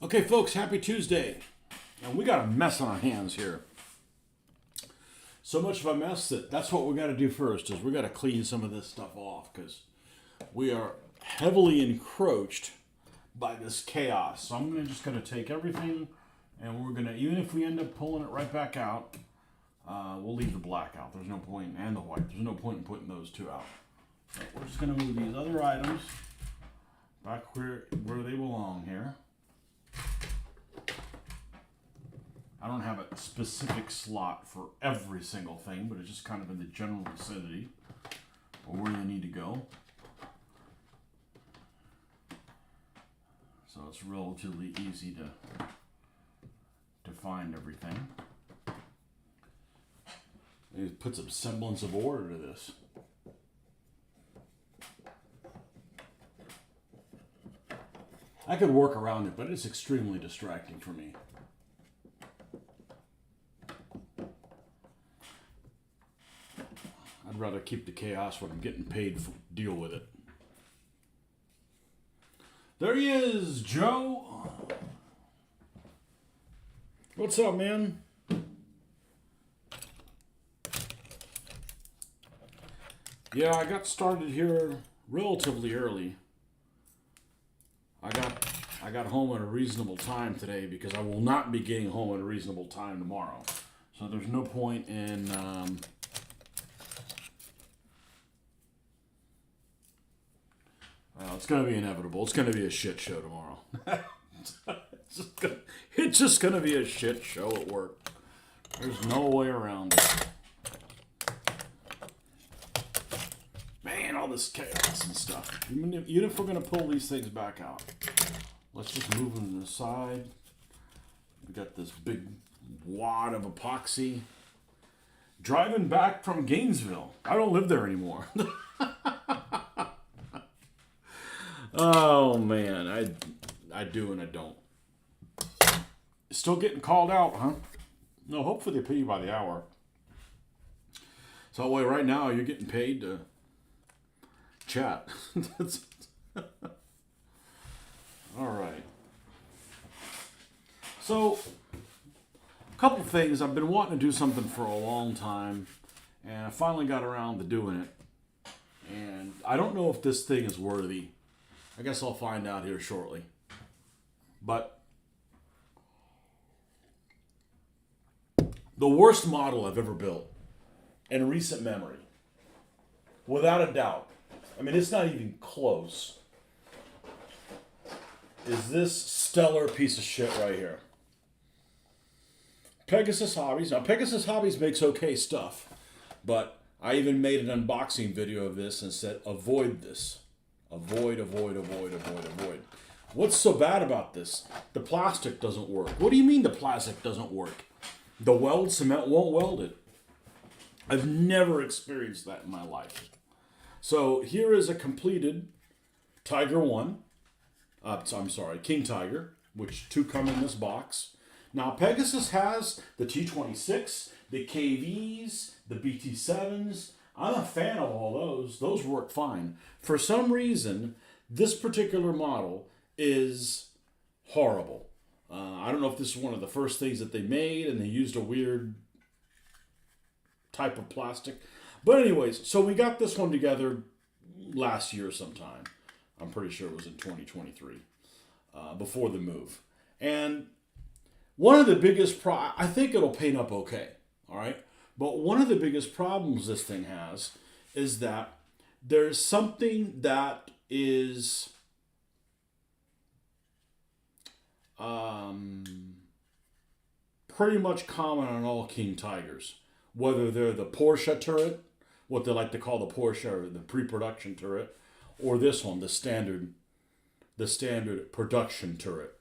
Okay, folks, happy Tuesday. And we got a mess on our hands here. So much of a mess that's what we got to do first is we got to clean some of this stuff off because we are heavily encroached by this chaos. So I'm just going to take everything and we're going to, even if we end up pulling it right back out, we'll leave the black out. There's no point, and the white. There's no point in putting those two out. So we're just going to move these other items back where they belong here. I don't have a specific slot for every single thing, but it's just kind of in the general vicinity of where they need to go. So it's relatively easy to find everything. Maybe put some semblance of order to this. I could work around it, but it's extremely distracting for me. I'd rather keep the chaos when I'm getting paid to deal with it. There he is, Joe. What's up, man? Yeah, I got started here relatively early. I got home at a reasonable time today because I will not be getting home at a reasonable time tomorrow. So there's no point in it's going to be inevitable. It's going to be a shit show tomorrow. It's just going to be a shit show at work. There's no way around it. Man, all this chaos and stuff. Even if we're going to pull these things back out, let's just move them to the side. We got this big wad of epoxy. Driving back from Gainesville. I don't live there anymore. Oh man, I do and I don't. Still getting called out, huh? No, hopefully they pay you by the hour. So wait, right now you're getting paid to chat. All right. So, a couple things. I've been wanting to do something for a long time, and I finally got around to doing it. And I don't know if this thing is worthy. I guess I'll find out here shortly. But the worst model I've ever built in recent memory, without a doubt, I mean, it's not even close, is this stellar piece of shit right here. Pegasus Hobbies. Now, Pegasus Hobbies makes okay stuff, but I even made an unboxing video of this and said, avoid this. Avoid, avoid, avoid, avoid, avoid. What's so bad about this? The plastic doesn't work. What do you mean the plastic doesn't work? The weld cement won't weld it. I've never experienced that in my life. So here is a completed Tiger 1. King Tiger, which two come in this box. Now, Pegasus has the T26, the KVs, the BT7s. I'm a fan of all those. Those work fine. For some reason, this particular model is horrible. I don't know if this is one of the first things that they made and they used a weird type of plastic. But anyways, so we got this one together last year sometime. I'm pretty sure it was in 2023, before the move. And one of the biggest I think it'll paint up okay, all right? But one of the biggest problems this thing has is that there's something that is pretty much common on all King Tigers, whether they're the Porsche turret, what they like to call the Porsche or the pre-production turret, or this one, the standard production turret,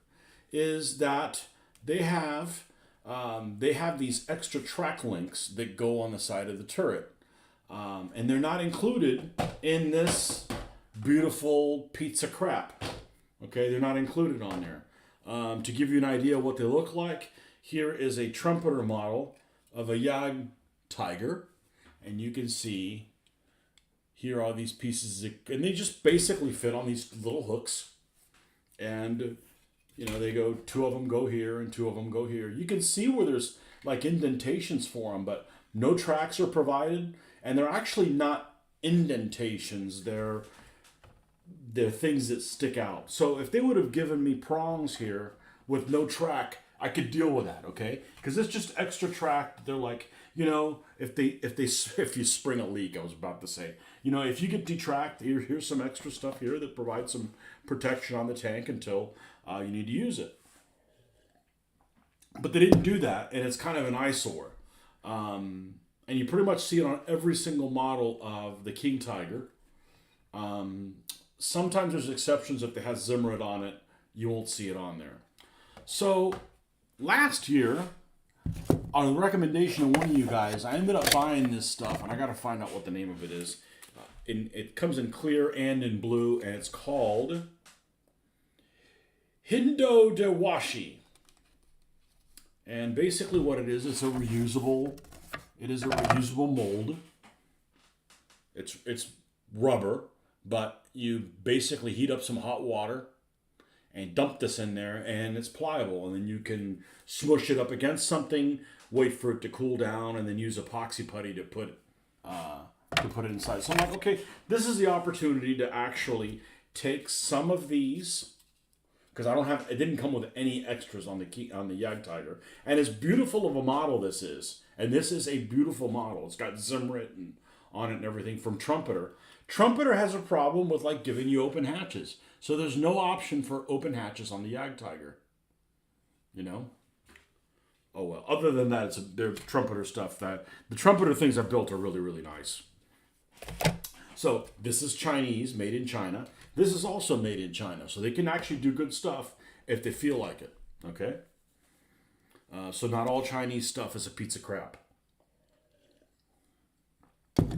is that they have these extra track links that go on the side of the turret. And they're not included in this beautiful pizza crap. Okay, they're not included on there. To give you an idea of what they look like, here is a trumpeter model of a Jag Tiger. And you can see here are these pieces, and they just basically fit on these little hooks. And You know, they go, two of them go here and two of them go here. You can see where there's like indentations for them, but no tracks are provided, and they're actually not indentations. They're things that stick out. So if they would have given me prongs here with no track, I could deal with that, okay? Because it's just extra track. They're like, you know, if you spring a leak, I was about to say, you know, if you get detracked, here's some extra stuff here that provides some protection on the tank until you need to use it. But they didn't do that, and it's kind of an eyesore. And you pretty much see it on every single model of the King Tiger. Sometimes there's exceptions. If it has Zimmerit on it, you won't see it on there. So last year, on the recommendation of one of you guys, I ended up buying this stuff, and I got to find out what the name of it is. It comes in clear and in blue, and it's called Hindo de Washi. And basically what it is, it is a reusable mold. It's rubber, but you basically heat up some hot water and dump this in there, and it's pliable, and then you can smush it up against something, wait for it to cool down, and then use epoxy putty to put it inside. So I'm like, okay, this is the opportunity to actually take some of these, because it didn't come with any extras on the Yag Tiger, and as beautiful of a model this is, and this is a beautiful model. It's got Zimmerit on it and everything from Trumpeter. Trumpeter has a problem with like giving you open hatches. So there's no option for open hatches on the Yag Tiger. You know? Oh well. Other than that, they're Trumpeter stuff. That the Trumpeter things I've built are really, really nice. So this is Chinese, made in China. This is also made in China. So they can actually do good stuff if they feel like it. Okay? So not all Chinese stuff is a piece of crap.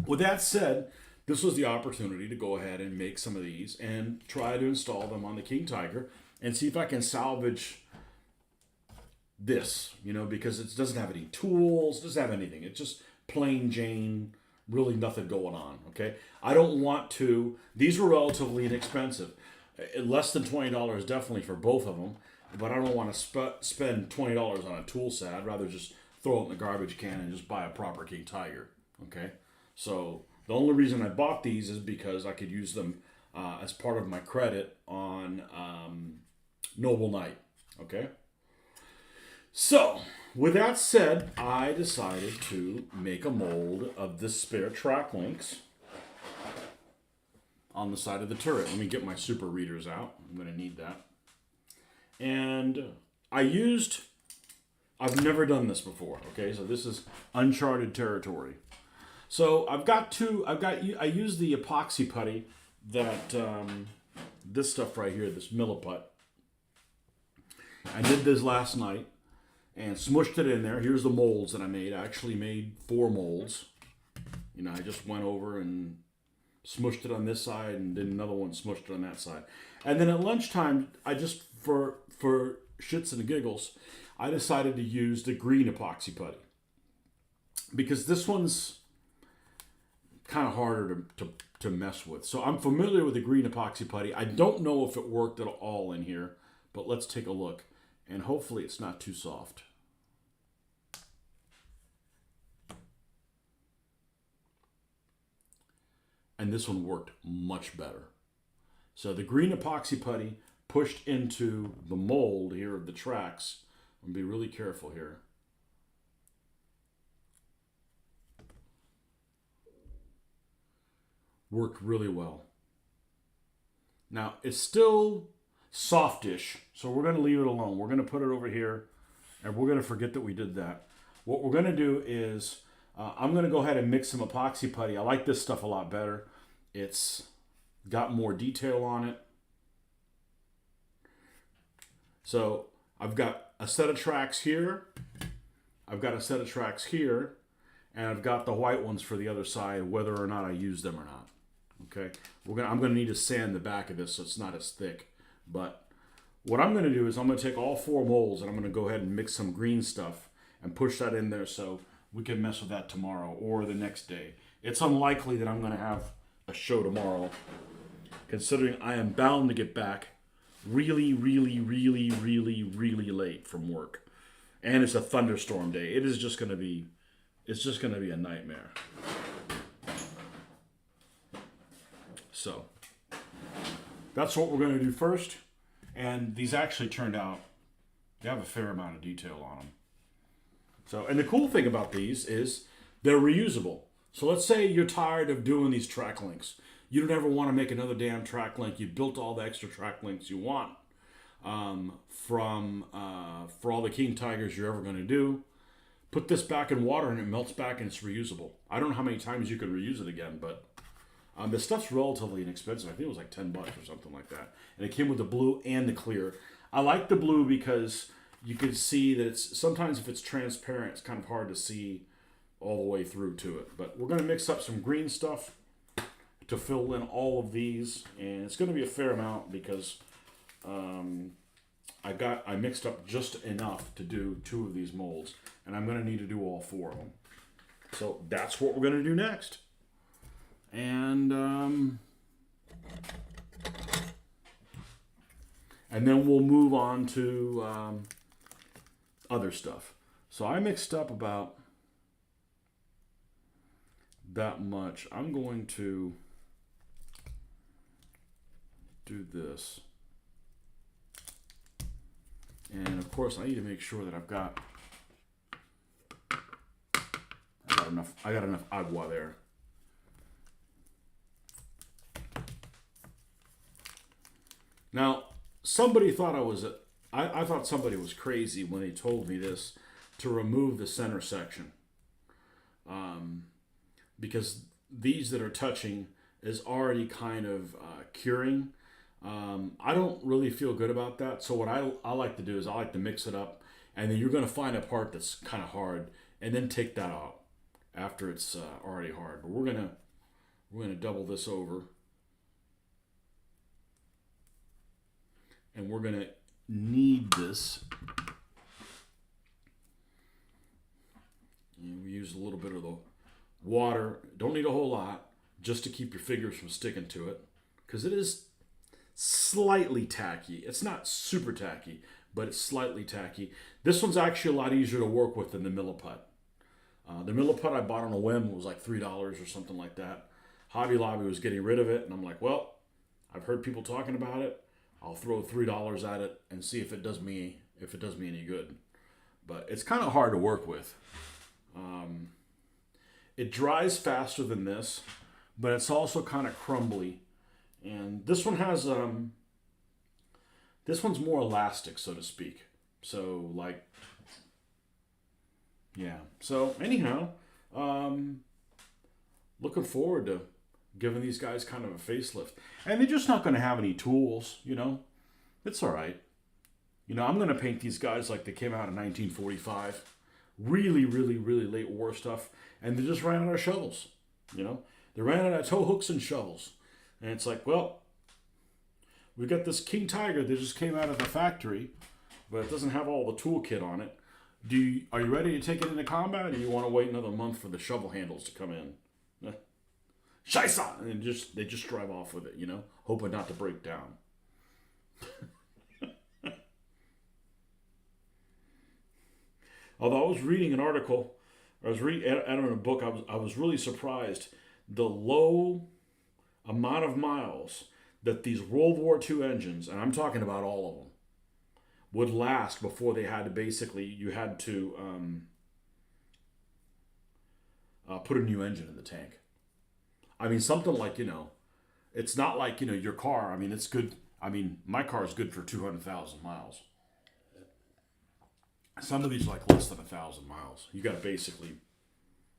With that said, this was the opportunity to go ahead and make some of these and try to install them on the King Tiger and see if I can salvage this, you know, because it doesn't have any tools, doesn't have anything. It's just plain Jane, really nothing going on, okay? I don't want to, these were relatively inexpensive. Less than $20 definitely for both of them, but I don't want to spend $20 on a tool set. I'd rather just throw it in the garbage can and just buy a proper King Tiger, okay? So the only reason I bought these is because I could use them as part of my credit on Noble Knight. Okay? So, with that said, I decided to make a mold of the spare track links on the side of the turret. Let me get my super readers out. I'm going to need that. And I've never done this before. Okay, so this is uncharted territory. So I use the epoxy putty that, this stuff right here, this Milliput. I did this last night and smushed it in there. Here's the molds that I made. I actually made 4 molds. You know, I just went over and smushed it on this side and did another one, smushed it on that side. And then at lunchtime, I just, for shits and giggles, I decided to use the green epoxy putty. Because this one's kind of harder to mess with. So I'm familiar with the green epoxy putty. I don't know if it worked at all in here, but let's take a look. And hopefully it's not too soft. And this one worked much better. So the green epoxy putty pushed into the mold here of the tracks. I'm going to be really careful here. Worked really well. Now, it's still softish, so we're going to leave it alone. We're going to put it over here, and we're going to forget that we did that. What we're going to do is, I'm going to go ahead and mix some epoxy putty. I like this stuff a lot better. It's got more detail on it. So, I've got a set of tracks here. I've got a set of tracks here. And I've got the white ones for the other side, whether or not I use them or not. Okay, I'm going to need to sand the back of this so it's not as thick. But what I'm going to do is I'm going to take all 4 molds and I'm going to go ahead and mix some green stuff and push that in there so we can mess with that tomorrow or the next day. It's unlikely that I'm going to have a show tomorrow, considering I am bound to get back really, really, really, really, really late from work, and it's a thunderstorm day. It is just going to be, it's just going to be a nightmare. So that's what we're going to do first. And these actually turned out, they have a fair amount of detail on them. So, and the cool thing about these is they're reusable. So let's say you're tired of doing these track links. You don't ever want to make another damn track link. You built all the extra track links you want for all the king tigers you're ever going to do. Put this back in water and it melts back and it's reusable. I don't know how many times you can reuse it again, but the stuff's relatively inexpensive. I think it was like $10 or something like that. And it came with the blue and the clear. I like the blue because you can see that it's sometimes if it's transparent, it's kind of hard to see all the way through to it. But we're going to mix up some green stuff to fill in all of these, and it's going to be a fair amount because I mixed up just enough to do 2 of these molds, and I'm going to need to do all 4 of them. So that's what we're going to do next. And then we'll move on to other stuff. So I mixed up about that much. I'm going to do this. And of course I need to make sure that I got enough agua there. Now, somebody thought I thought somebody was crazy when they told me this, to remove the center section. Because these that are touching is already kind of curing. I don't really feel good about that. So what I like to do is I like to mix it up, and then you're going to find a part that's kind of hard, and then take that out after it's already hard. But we're gonna double this over. And we're going to need this. And we use a little bit of the water. Don't need a whole lot, just to keep your fingers from sticking to it. Because it is slightly tacky. It's not super tacky, but it's slightly tacky. This one's actually a lot easier to work with than the Milliput. The Milliput I bought on a whim. It was like $3 or something like that. Hobby Lobby was getting rid of it, and I'm like, well, I've heard people talking about it. I'll throw $3 at it and see if it does me any good. But it's kind of hard to work with. It dries faster than this, but it's also kind of crumbly. And this one has this one's more elastic, so to speak. So like, yeah. So anyhow, looking forward to giving these guys kind of a facelift. And they're just not going to have any tools, you know. It's all right. You know, I'm going to paint these guys like they came out in 1945. Really, really, really late war stuff. And they just ran out of shovels, you know. They ran out of tow hooks and shovels. And it's like, well, we got this King Tiger that just came out of the factory, but it doesn't have all the toolkit on it. Are you ready to take it into combat, or do you want to wait another month for the shovel handles to come in? Scheisse! And they just drive off with it, you know, hoping not to break down. Although I was reading an article, I was reading a book, I was really surprised the low amount of miles that these World War II engines, and I'm talking about all of them, would last before they had to you had to put a new engine in the tank. I mean, something like, you know, it's not like, you know, your car. I mean, it's good. I mean, my car is good for 200,000 miles. Some of these are like less than 1,000 miles. You got to basically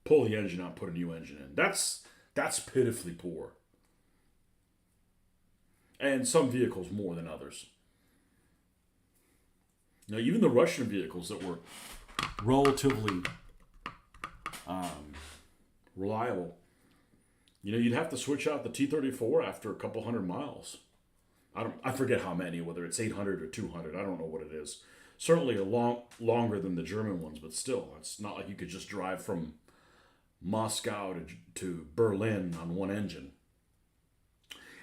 pull the engine out, put a new engine in. That's pitifully poor. And some vehicles more than others. Now, even the Russian vehicles that were relatively reliable, you know, you'd have to switch out the T-34 after a couple hundred miles. I forget how many, whether it's 800 or 200. I don't know what it is. Certainly longer than the German ones, but still, it's not like you could just drive from Moscow to Berlin on one engine.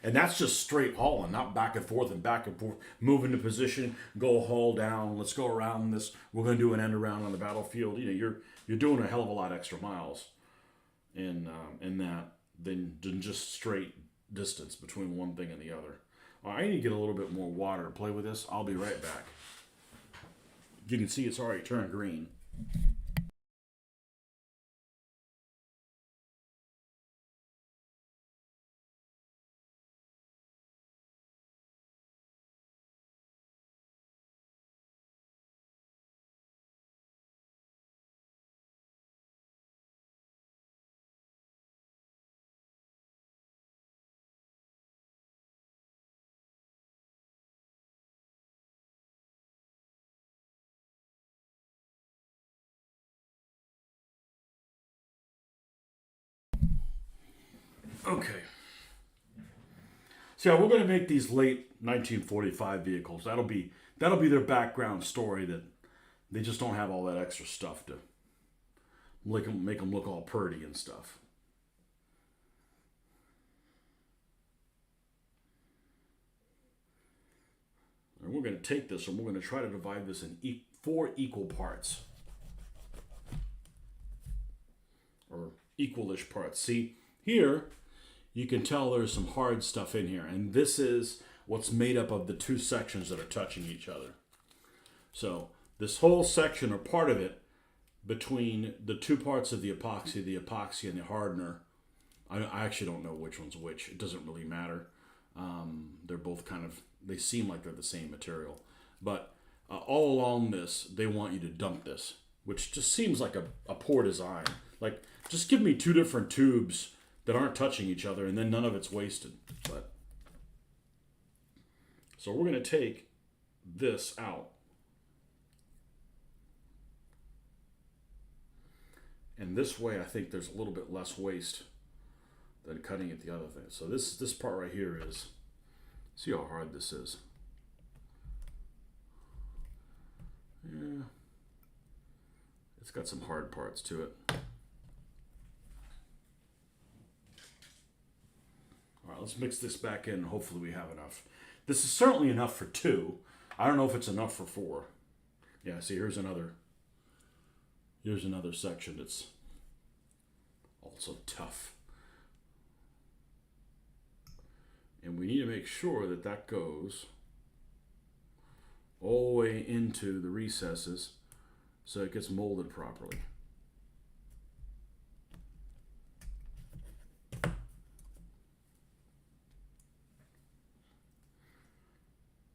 And that's just straight hauling, not back and forth and back and forth. Move into position, go haul down. Let's go around this. We're going to do an end around on the battlefield. You know, you're doing a hell of a lot extra miles in that than just straight distance between one thing and the other. I need to get a little bit more water to play with this. I'll be right back. You can see it's already turned green. Okay. So yeah, we're going to make these late 1945 vehicles. That'll be their background story, that they just don't have all that extra stuff to make them look all purty and stuff. And we're going to take this and we're going to try to divide this in 4 equal parts, or equalish parts. See, here you can tell there's some hard stuff in here, and this is what's made up of the 2 sections that are touching each other. So this whole section, or part of it, between the 2 parts of the epoxy and the hardener, I actually don't know which one's which. It doesn't really matter. They're both they seem like they're the same material. But all along this, they want you to dump this, which just seems like a poor design. Like, just give me 2 different tubes that aren't touching each other, and then none of it's wasted. But so we're going to take this out. And this way, I think there's a little bit less waste than cutting it the other thing. So this part right here is, see how hard this is. Yeah, it's got some hard parts to it. All right, let's mix this back in. Hopefully we have enough. This is certainly enough for 2. I don't know if it's enough for 4. Yeah, see, here's another section that's also tough. And we need to make sure that that goes all the way into the recesses so it gets molded properly.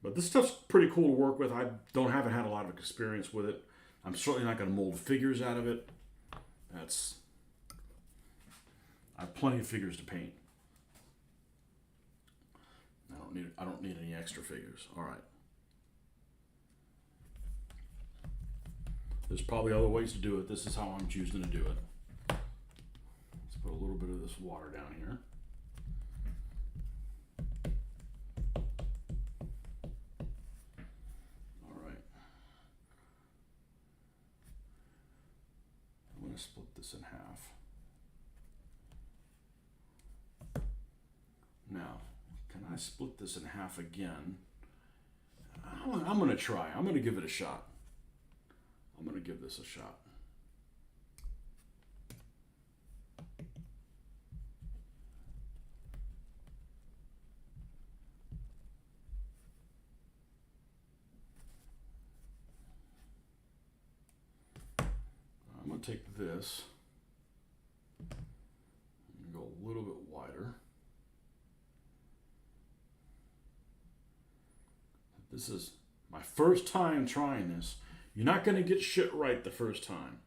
But this stuff's pretty cool to work with. I haven't had a lot of experience with it. I'm certainly not going to mold figures out of it. I have plenty of figures to paint. I don't need any extra figures. All right. There's probably other ways to do it. This is how I'm choosing to do it. Let's put a little bit of this water down here. All right. I'm going to split this in half. Now, can I split this in half again? I'm going to try. I'm going to give it a shot. I'm going to give this a shot. I'm going to take this and go a little bit wider. This is my first time trying this. You're not going to get shit right the first time.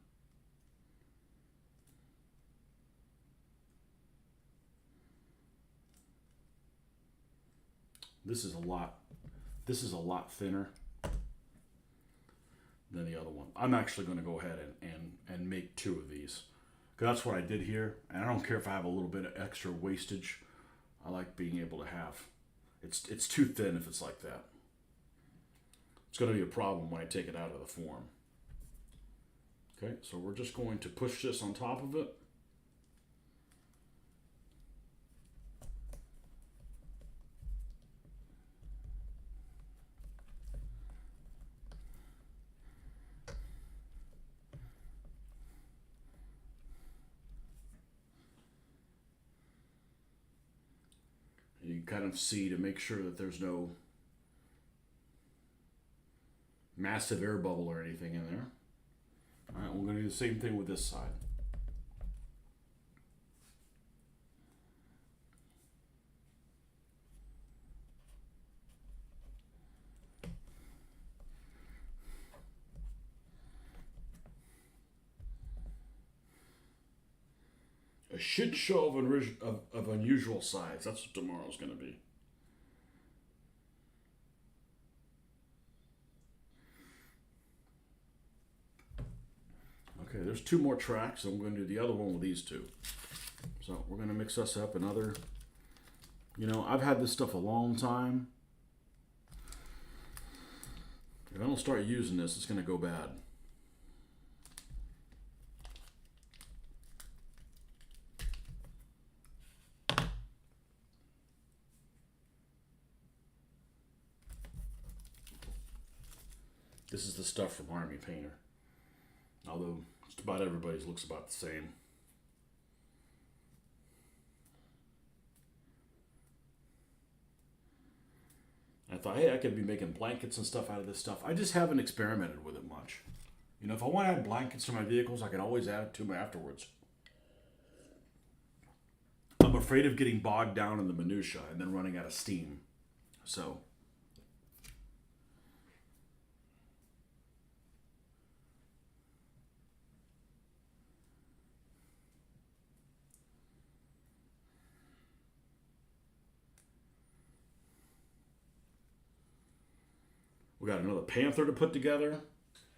This is a lot thinner than the other one. I'm actually going to go ahead and make 2 of these, because that's what I did here. And I don't care if I have a little bit of extra wastage. I like being able to have, it's too thin if it's like that. It's going to be a problem when I take it out of the form. Okay, so we're just going to push this on top of it. you kind of see to make sure that there's no massive air bubble or anything in there. All right, we're going to do the same thing with this side. A shit show of unusual size. That's what tomorrow's going to be. Okay, there's 2 more tracks. I'm going to do the other one with these 2. So we're going to mix us up another. You know, I've had this stuff a long time. If I don't start using this, it's going to go bad. This is the stuff from Army Painter. Although just about everybody's looks about the same. I thought, hey, I could be making blankets and stuff out of this stuff. I just haven't experimented with it much. You know, if I want to add blankets to my vehicles, I can always add it to them afterwards. I'm afraid of getting bogged down in the minutia and then running out of steam. So we got another Panther to put together.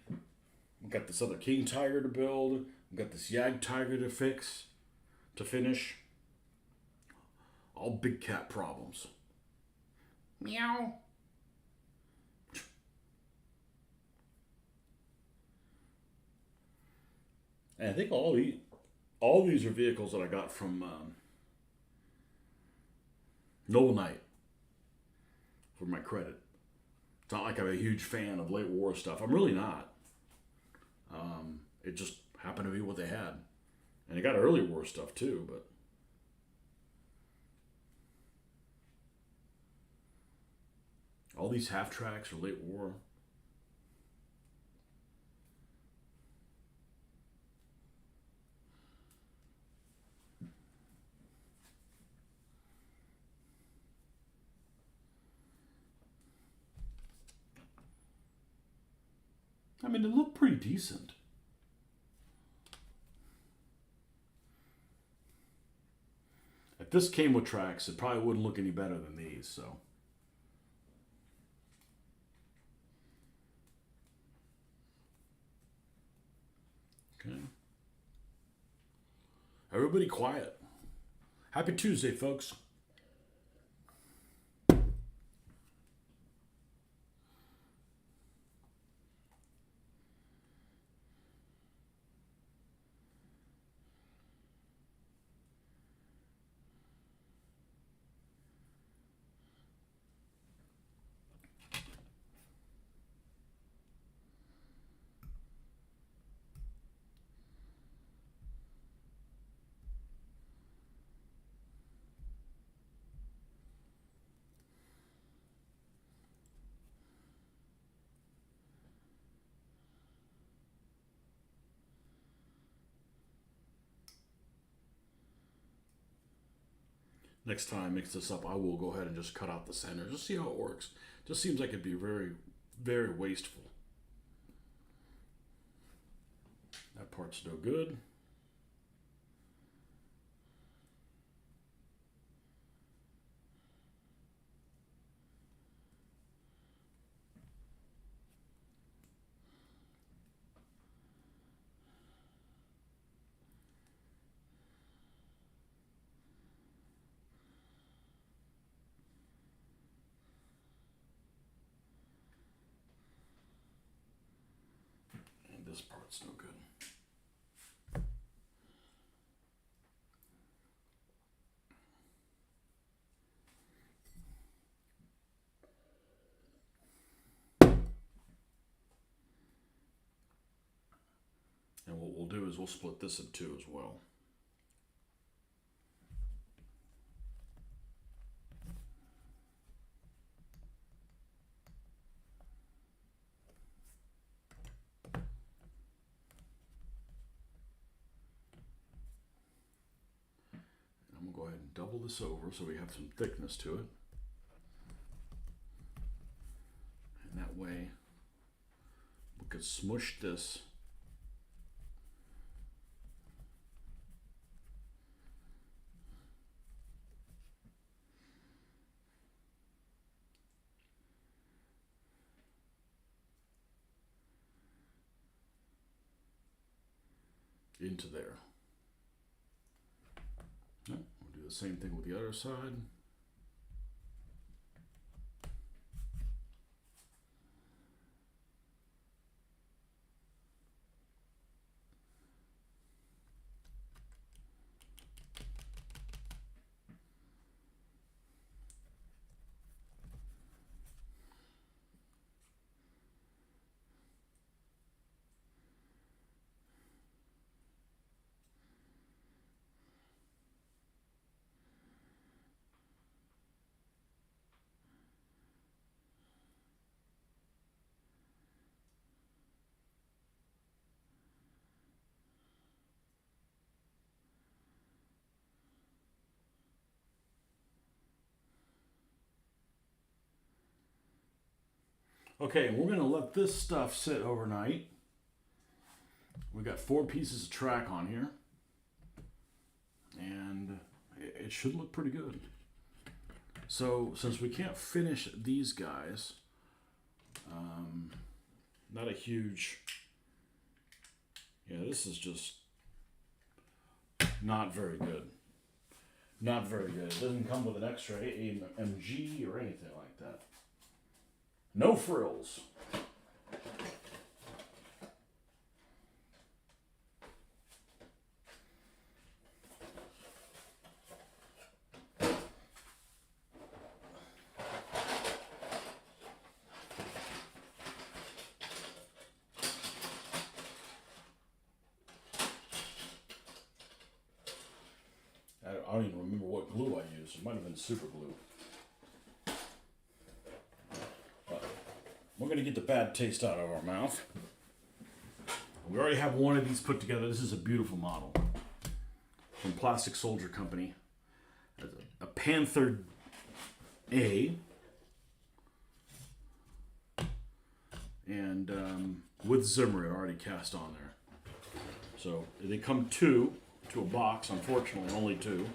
We got this other King Tiger to build. We got this Yag Tiger to finish. All big cat problems. Meow. And I think all these are vehicles that I got from Noel Knight for my credit. It's not like I'm a huge fan of late war stuff. I'm really not. It just happened to be what they had. And they got early war stuff too, but all these half tracks are late war. I mean, they look pretty decent. If this came with tracks, it probably wouldn't look any better than these, so. Okay. Everybody quiet. Happy Tuesday, folks. Next time I mix this up, I will go ahead and just cut out the center. Just see how it works. Just seems like it'd be very, very wasteful. That part's no good. And this part's no good. And what we'll do is we'll split this in 2 as well. and double this over so we have some thickness to it. And that way we could smush this into there. We'll do the same thing with the other side. Okay, we're gonna let this stuff sit overnight. We got 4 pieces of track on here, and it should look pretty good. So since we can't finish these guys, not a huge, this is just not very good. Not very good. It doesn't come with an extra AMG or anything like that. No frills. I don't even remember what glue I used. It might have been super glue. But we're going to get the bad taste out of our mouth. We already have one of these put together. This is a beautiful model from Plastic Soldier Company. A Panther A. And with Zimmer already cast on there. So they come to a box, unfortunately only 2,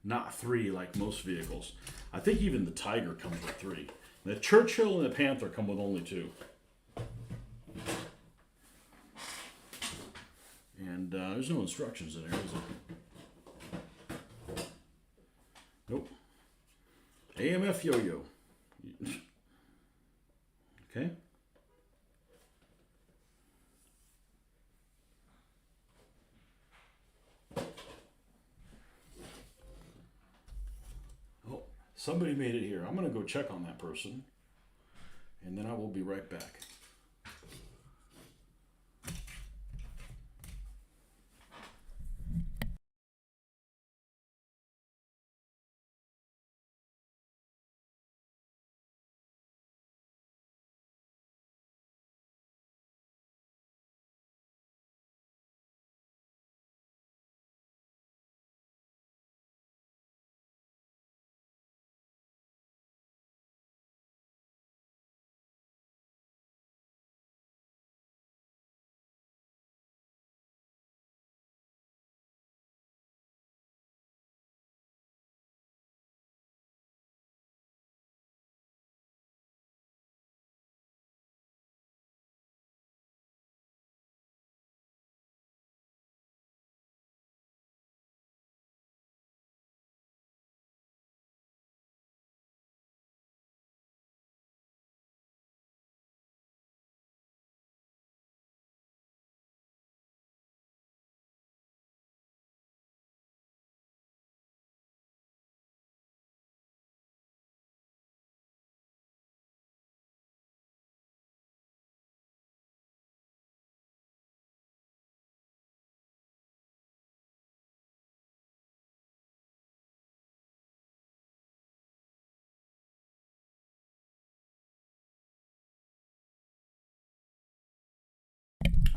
not 3 like most vehicles. I think even the Tiger comes with 3. The Churchill and the Panther come with only 2. And there's no instructions in there, is there? Nope. AMF yo-yo. Okay. Somebody made it here. I'm going to go check on that person, and then I will be right back.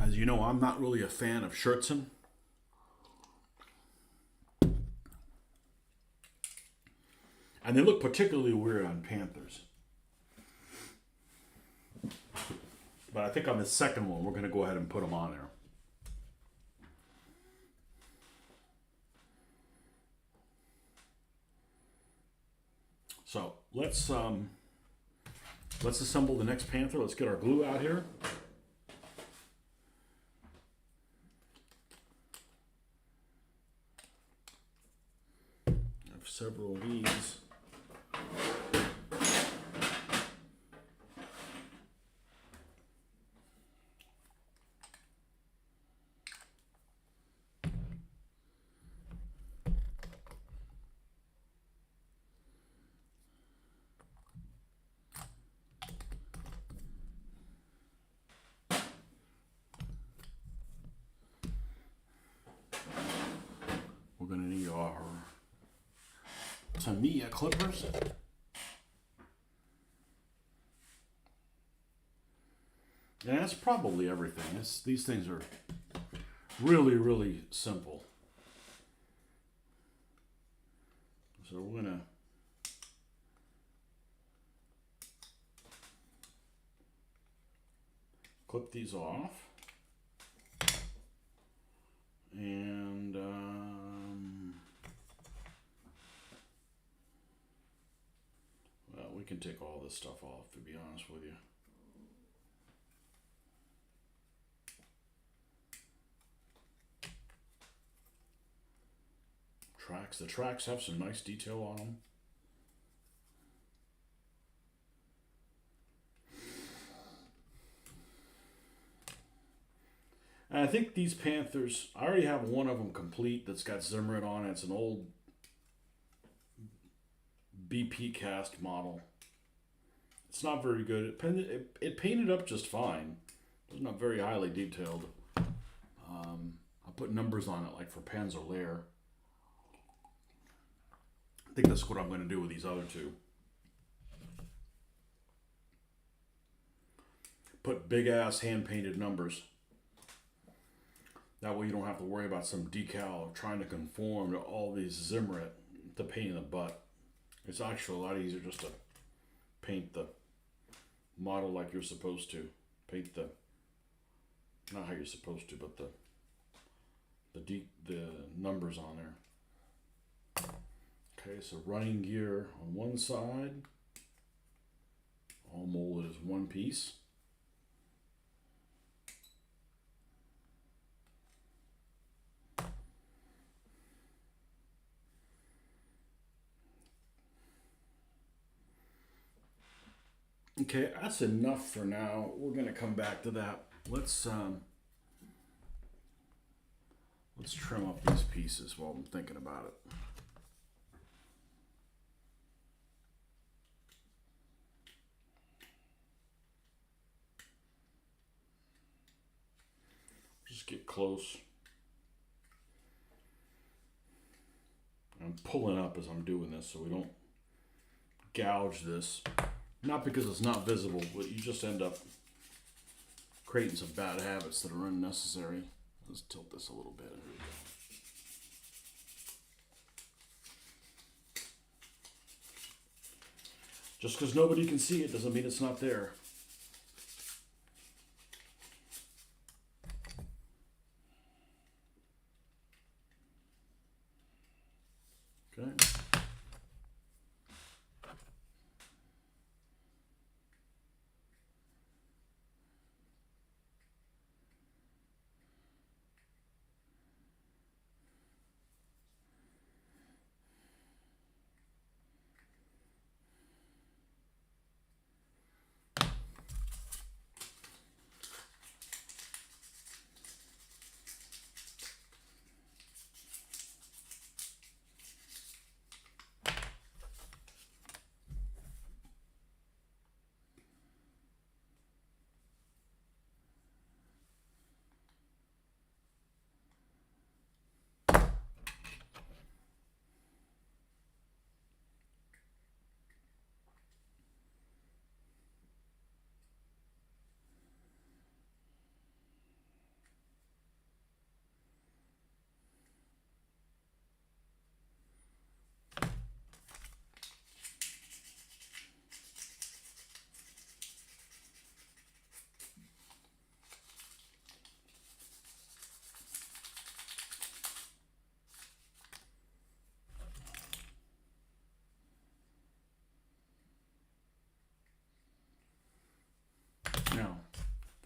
As you know, I'm not really a fan of Schertzen. And they look particularly weird on panthers. But I think on the second one, we're going to go ahead and put them on there. So let's assemble the next panther. Let's get our glue out here. I have several of these. We're going to need our Tamiya clippers. And that's probably everything. These things are really, really simple. So we're going to clip these off. And well, we can take all this stuff off, to be honest with you. Tracks. The tracks have some nice detail on them. And I think these panthers, I already have one of them complete that's got Zimmerit on it. It's an old BP cast model. It's not very good. It painted up just fine. It's not very highly detailed. I put numbers on it like for Panzer-Lehr. I think that's what I'm going to do with these other two. Put big ass hand painted numbers. That way you don't have to worry about some decal trying to conform to all these Zimmerit to paint in the butt. It's actually a lot easier just to paint the model like you're supposed to. Paint the, not how you're supposed to, but the numbers on there. Okay, so running gear on one side, all molded as one piece. Okay, that's enough for now. We're gonna come back to that. Let's trim up these pieces while I'm thinking about it. Just get close. I'm pulling up as I'm doing this so we don't gouge this. Not because it's not visible, but you just end up creating some bad habits that are unnecessary. Let's tilt this a little bit. There we go. Just because nobody can see it doesn't mean it's not there. Okay.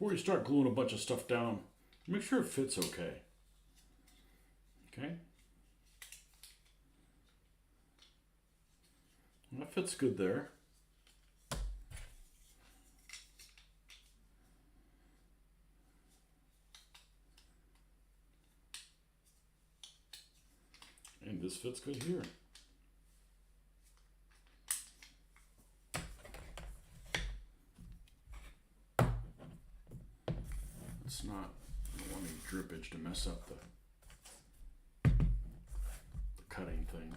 before you start gluing a bunch of stuff down, make sure it fits okay. Okay? That fits good there. And this fits good here. It's not, I don't want any drippage to mess up the cutting thing.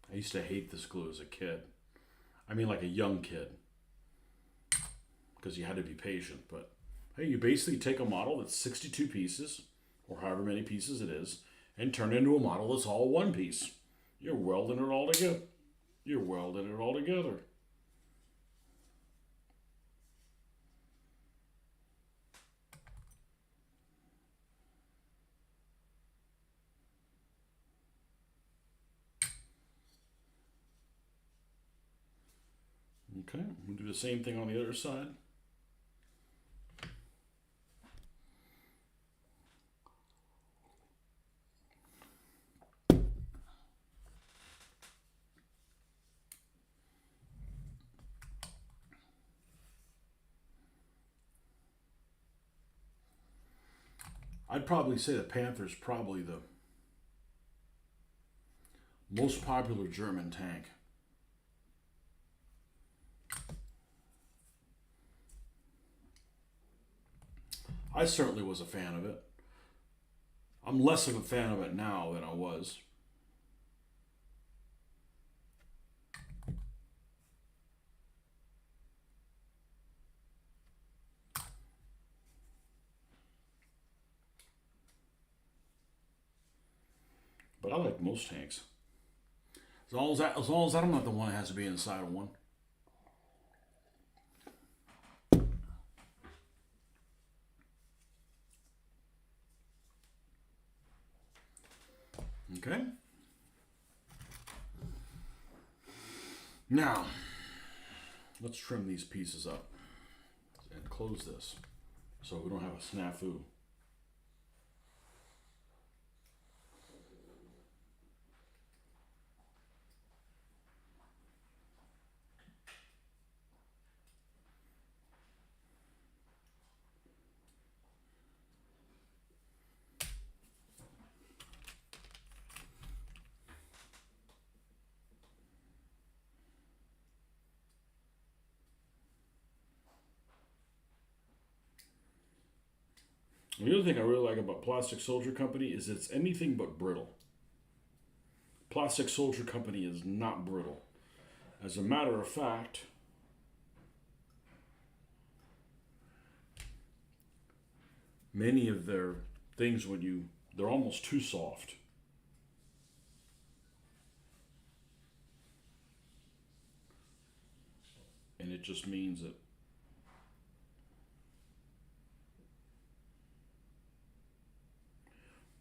I used to hate this glue as a kid. I mean, like a young kid, because you had to be patient. But hey, you basically take a model that's 62 pieces, or however many pieces it is, and turn it into a model that's all one piece. You're welding it all together. You're welding it all together. Okay, we'll do the same thing on the other side. I'd probably say the Panther's probably the most popular German tank. I certainly was a fan of it. I'm less of a fan of it now than I was. But I like most tanks. As long as I'm not the one that has to be inside of one. Okay. Now, let's trim these pieces up and close this so we don't have a snafu. The other thing I really like about Plastic Soldier Company is it's anything but brittle. Plastic Soldier Company is not brittle. As a matter of fact, many of their things they're almost too soft. And it just means that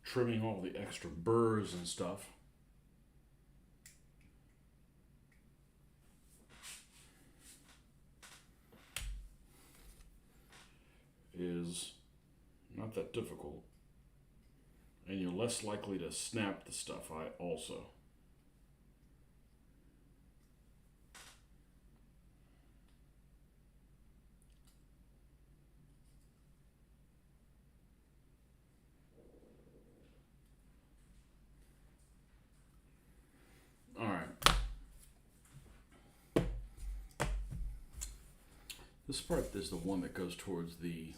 trimming all the extra burrs and stuff is not that difficult. And you're less likely to snap the stuff also. All right. This part is the one that goes towards the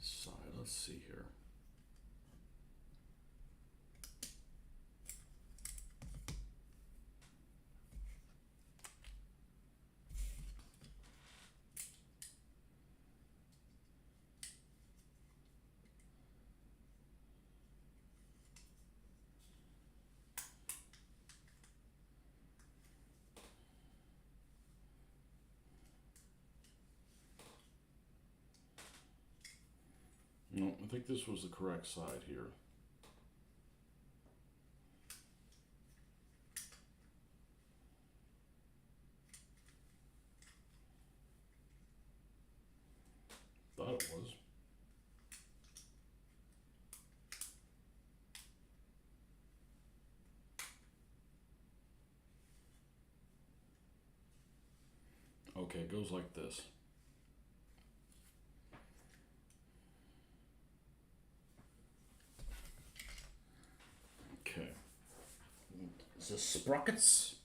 side. Let's see here. No, I think this was the correct side here. Thought it was. Okay, it goes like this. Okay. The sprockets.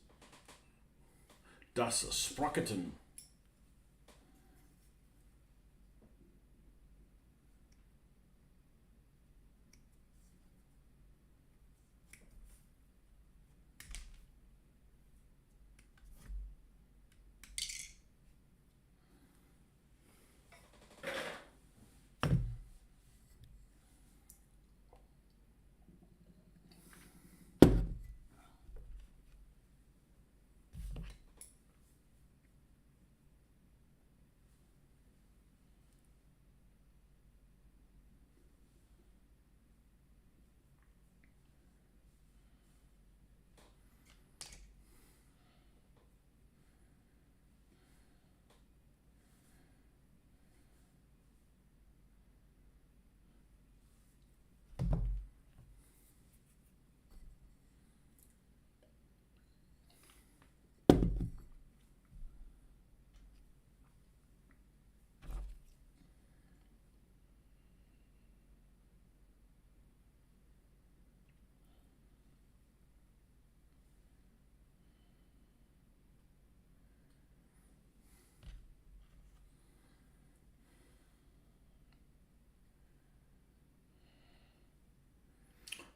Das Sprocketen.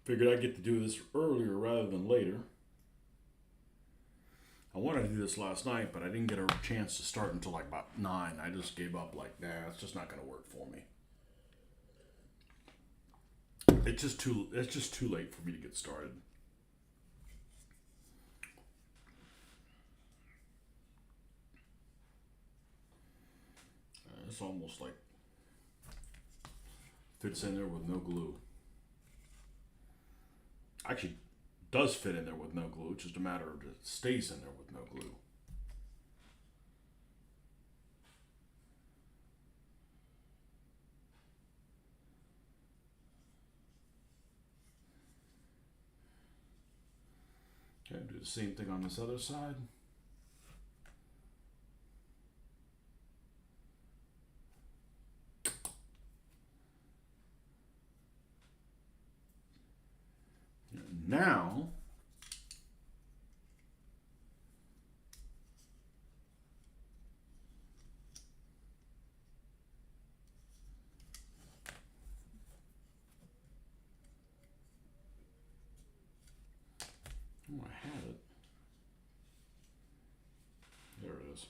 Figured I'd get to do this earlier rather than later. I wanted to do this last night, but I didn't get a chance to start until like about 9. I just gave up like, nah, it's just not going to work for me. It's just too late for me to get started. It's almost like fits in there with no glue. Actually, does fit in there with no glue. It's just a matter of it stays in there with no glue. Okay, do the same thing on this other side. Now, oh, I had it. There it is.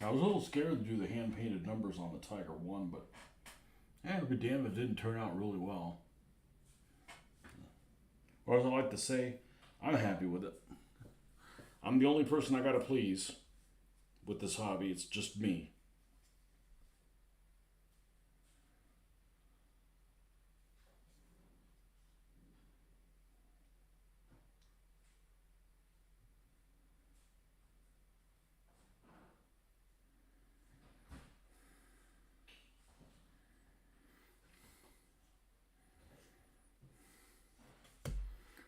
I was a little scared to do the hand painted numbers on the Tiger 1, but good damn, it didn't turn out really well. Or as I like to say, I'm happy with it. I'm the only person I gotta please with this hobby. It's just me.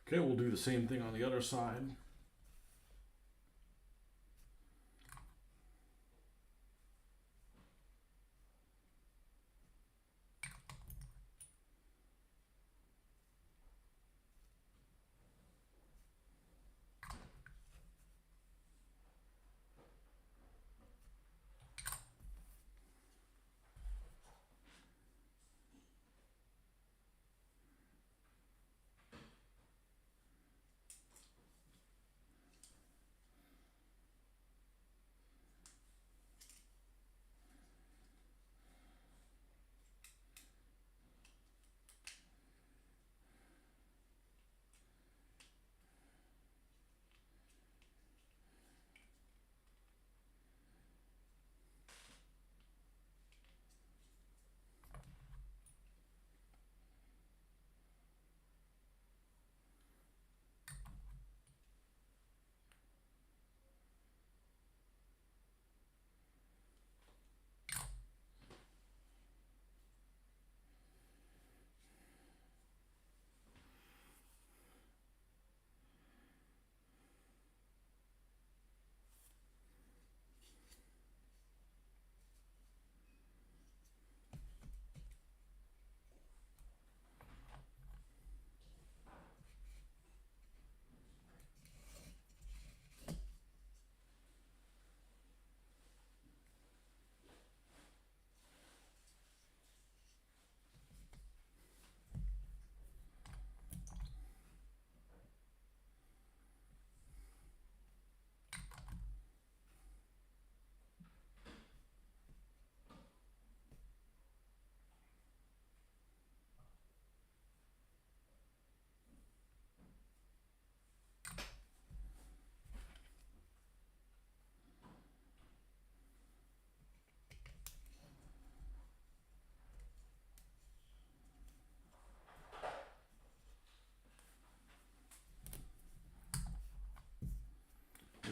Okay, we'll do the same thing on the other side.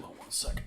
Hold on 1 second.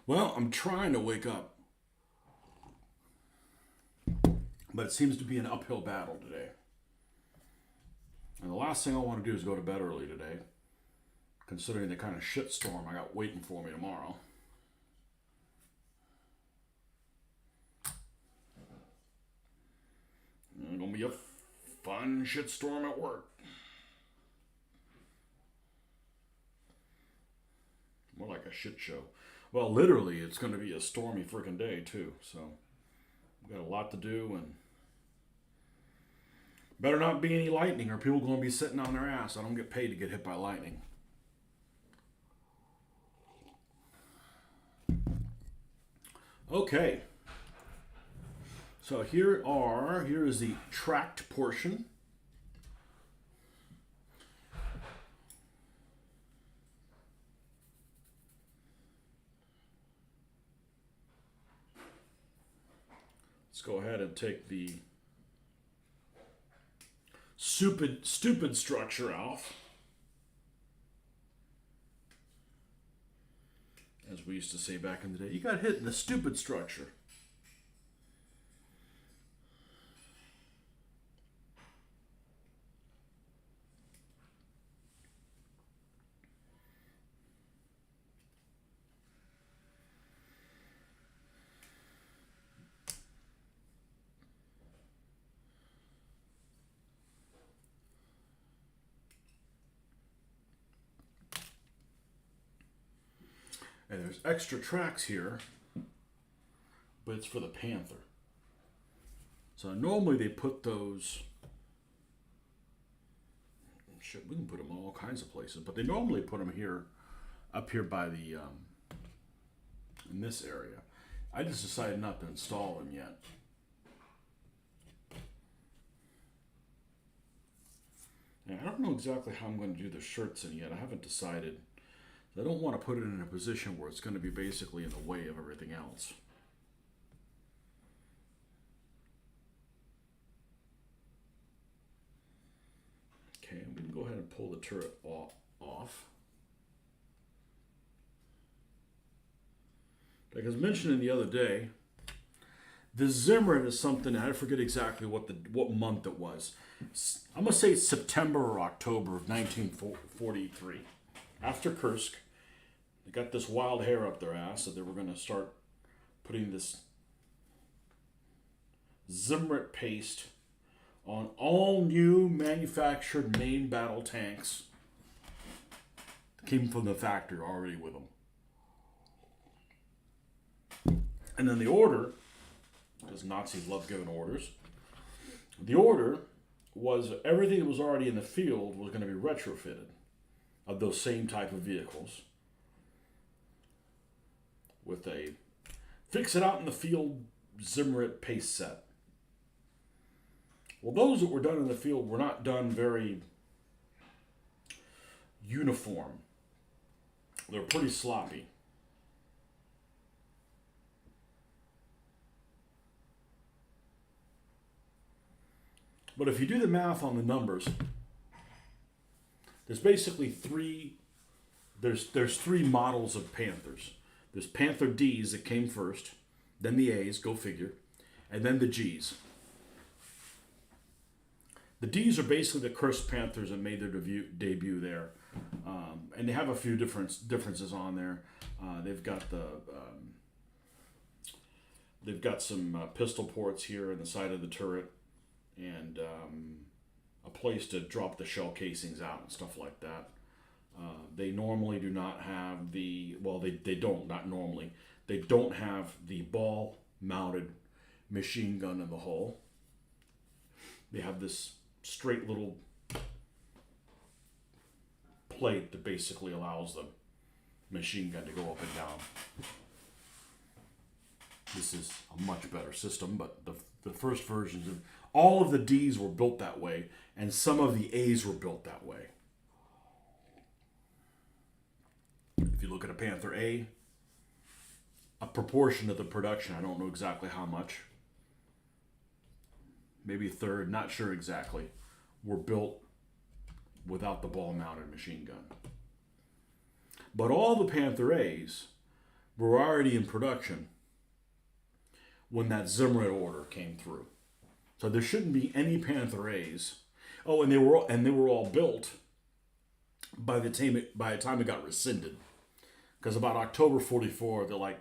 Well, I'm trying to wake up, but it seems to be an uphill battle today. And the last thing I want to do is go to bed early today, considering the kind of shitstorm I got waiting for me tomorrow. It's going to be a fun shitstorm at work. More like a shit show. Well, literally, it's going to be a stormy freaking day, too. So, we've got a lot to do, and better not be any lightning, or people are going to be sitting on their ass. I don't get paid to get hit by lightning. Okay. So here is the tracked portion. Let's go ahead and take the stupid structure off. As we used to say back in the day, you got hit in the stupid structure. And there's extra tracks here, but it's for the Panther. So normally they put those, shit, we can put them all kinds of places, but they normally put them here, up here by the, in this area. I just decided not to install them yet. And I don't know exactly how I'm going to do the shirts in yet. I haven't decided. I don't want to put it in a position where it's going to be basically in the way of everything else. Okay, we can go ahead and pull the turret off. Like I was mentioning the other day, the Zimmerit is something, I forget exactly what month it was. I'm going to say September or October of 1943. After Kursk, they got this wild hair up their ass that they were going to start putting this Zimmerit paste on all new manufactured main battle tanks. Came from the factory already with them. And then the order, because Nazis love giving orders, the order was everything that was already in the field was going to be retrofitted of those same type of vehicles with a fix it out in the field Zimmerit paste set. Well, those that were done in the field were not done very uniform. They were pretty sloppy. But if you do the math on the numbers, there's basically three models of Panthers. There's Panther Ds that came first, then the As, go figure, and then the Gs. The Ds are basically the Kursk Panthers that made their debut there. And they have a few differences on there. They've got some pistol ports here in the side of the turret, and a place to drop the shell casings out and stuff like that. They normally do not have they don't have the ball-mounted machine gun in the hull. They have this straight little plate that basically allows the machine gun to go up and down. This is a much better system, but the first versions of all of the Ds were built that way, and some of the As were built that way. If you look at a Panther A proportion of the production, I don't know exactly how much, maybe a third, not sure exactly, were built without the ball-mounted machine gun. But all the Panther A's were already in production when that Zimmerit order came through. So there shouldn't be any Panther A's. Oh, and they were all built by the time it got rescinded. Because about October 44, they're like,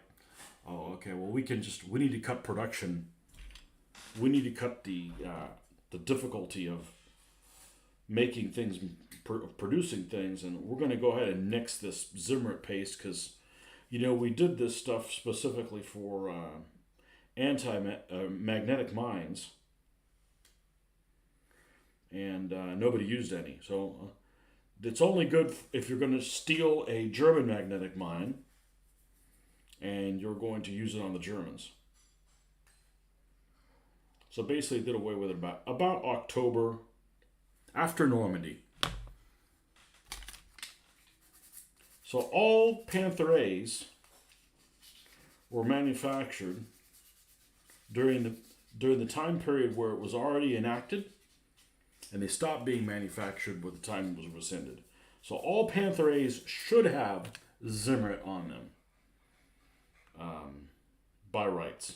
oh, okay, well we need to cut production. We need to cut the difficulty of making things, producing things, and we're going to go ahead and nix this Zimmerit paste because, we did this stuff specifically for anti-magnetic mines, and nobody used any. So it's only good if you're going to steal a German magnetic mine and you're going to use it on the Germans. So basically, did away with it about October, after Normandy. So all Panther A's were manufactured during the time period where it was already enacted, and they stopped being manufactured with the time it was rescinded. So all Panther A's should have Zimmerit on them by rights.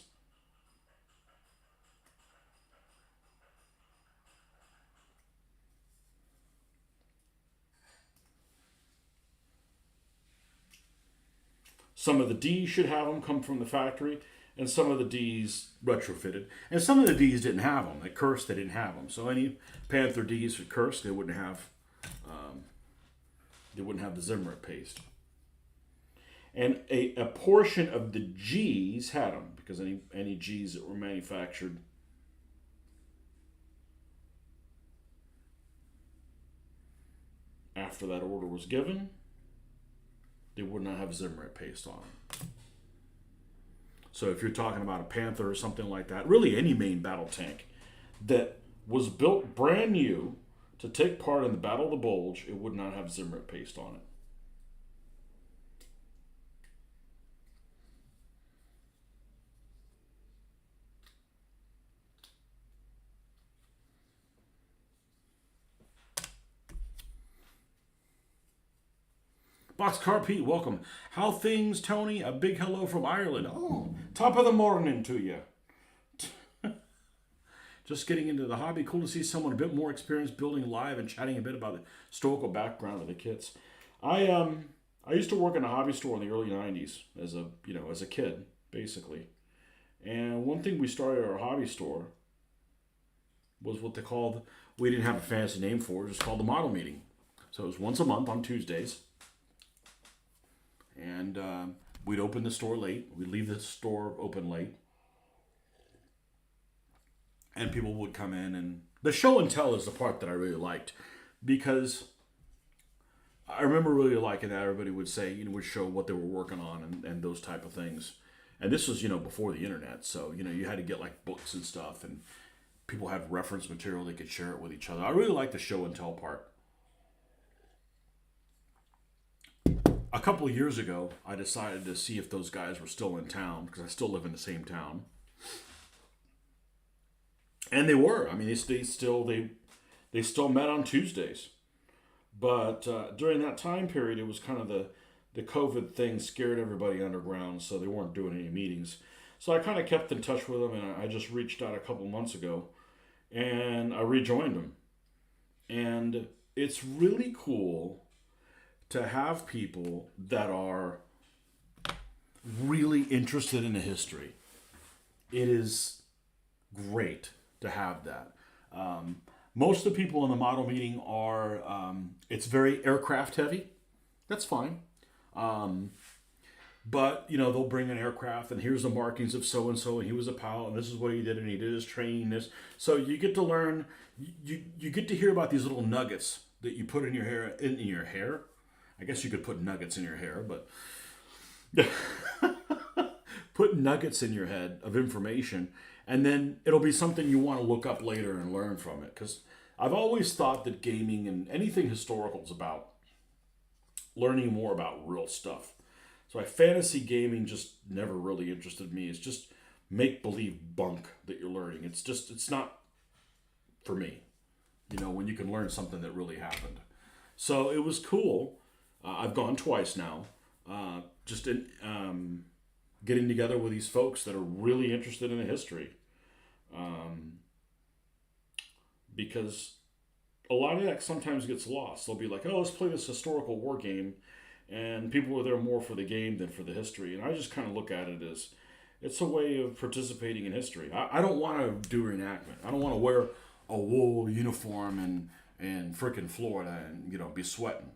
Some of the D's should have them come from the factory, and some of the D's retrofitted, and some of the D's didn't have them. At Kursk, they didn't have them. So any Panther D's at Kursk, they wouldn't have the Zimmerit paste. And a portion of the G's had them, because any G's that were manufactured after that order was given, they would not have Zimmerit paste on them. So if you're talking about a Panther or something like that, really any main battle tank that was built brand new to take part in the Battle of the Bulge, it would not have Zimmerit paste on it. Boxcar Pete, welcome. How things, Tony? A big hello from Ireland. Oh, top of the morning to you. Just getting into the hobby. Cool to see someone a bit more experienced building live and chatting a bit about the historical background of the kits. I used to work in a hobby store in the early '90s as a kid, basically. And one thing we started at our hobby store was what they called. We didn't have a fancy name for it. It was called the model meeting. So it was once a month on Tuesdays. And we'd open the store late. We'd leave the store open late. And people would come in. And the show and tell is the part that I really liked. Because I remember really liking that. Everybody would say, would show what they were working on and those type of things. And this was, before the internet. So, you had to get like books and stuff. And people had reference material. They could share it with each other. I really liked the show and tell part. A couple of years ago, I decided to see if those guys were still in town, because I still live in the same town. And they were. I mean, they still met on Tuesdays. But during that time period, it was kind of the COVID thing scared everybody underground, so they weren't doing any meetings. So I kind of kept in touch with them, and I just reached out a couple months ago, and I rejoined them. And it's really cool to have people that are really interested in the history. It is great to have that. Most of the people in the model meeting are, it's very aircraft heavy. That's fine. But, they'll bring an aircraft and here's the markings of so-and-so and he was a pilot and this is what he did and he did his training, this. So you get to learn, you get to hear about these little nuggets that you put in your hair. I guess you could put nuggets in your hair, but put nuggets in your head of information, and then it'll be something you want to look up later and learn from it. Because I've always thought that gaming and anything historical is about learning more about real stuff. So fantasy gaming just never really interested me. It's just make-believe bunk that you're learning. It's not for me, when you can learn something that really happened. So it was cool. I've gone twice now. just in, getting together with these folks that are really interested in the history, um, because a lot of that sometimes gets lost. They'll be like, "Oh, let's play this historical war game," and people were there more for the game than for the history. And I just kind of look at it as it's a way of participating in history. I don't want to do reenactment. I don't want to wear a wool uniform and frickin' Florida and be sweating.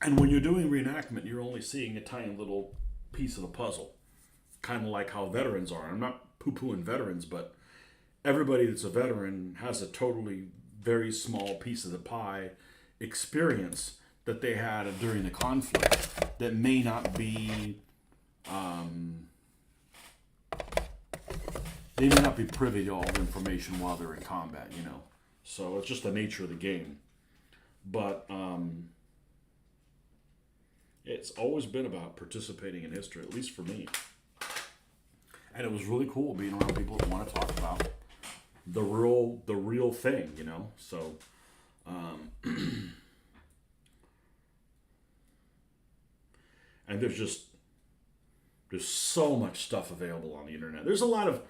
And when you're doing reenactment, you're only seeing a tiny little piece of the puzzle, kind of like how veterans are. I'm not poo-pooing veterans, but everybody that's a veteran has a totally very small piece of the pie experience that they had during the conflict that may not be um, they may not be privy to all the information while they're in combat. So it's just the nature of the game. But it's always been about participating in history, at least for me. And it was really cool being around people that want to talk about the real thing. So, and there's so much stuff available on the internet. There's a lot of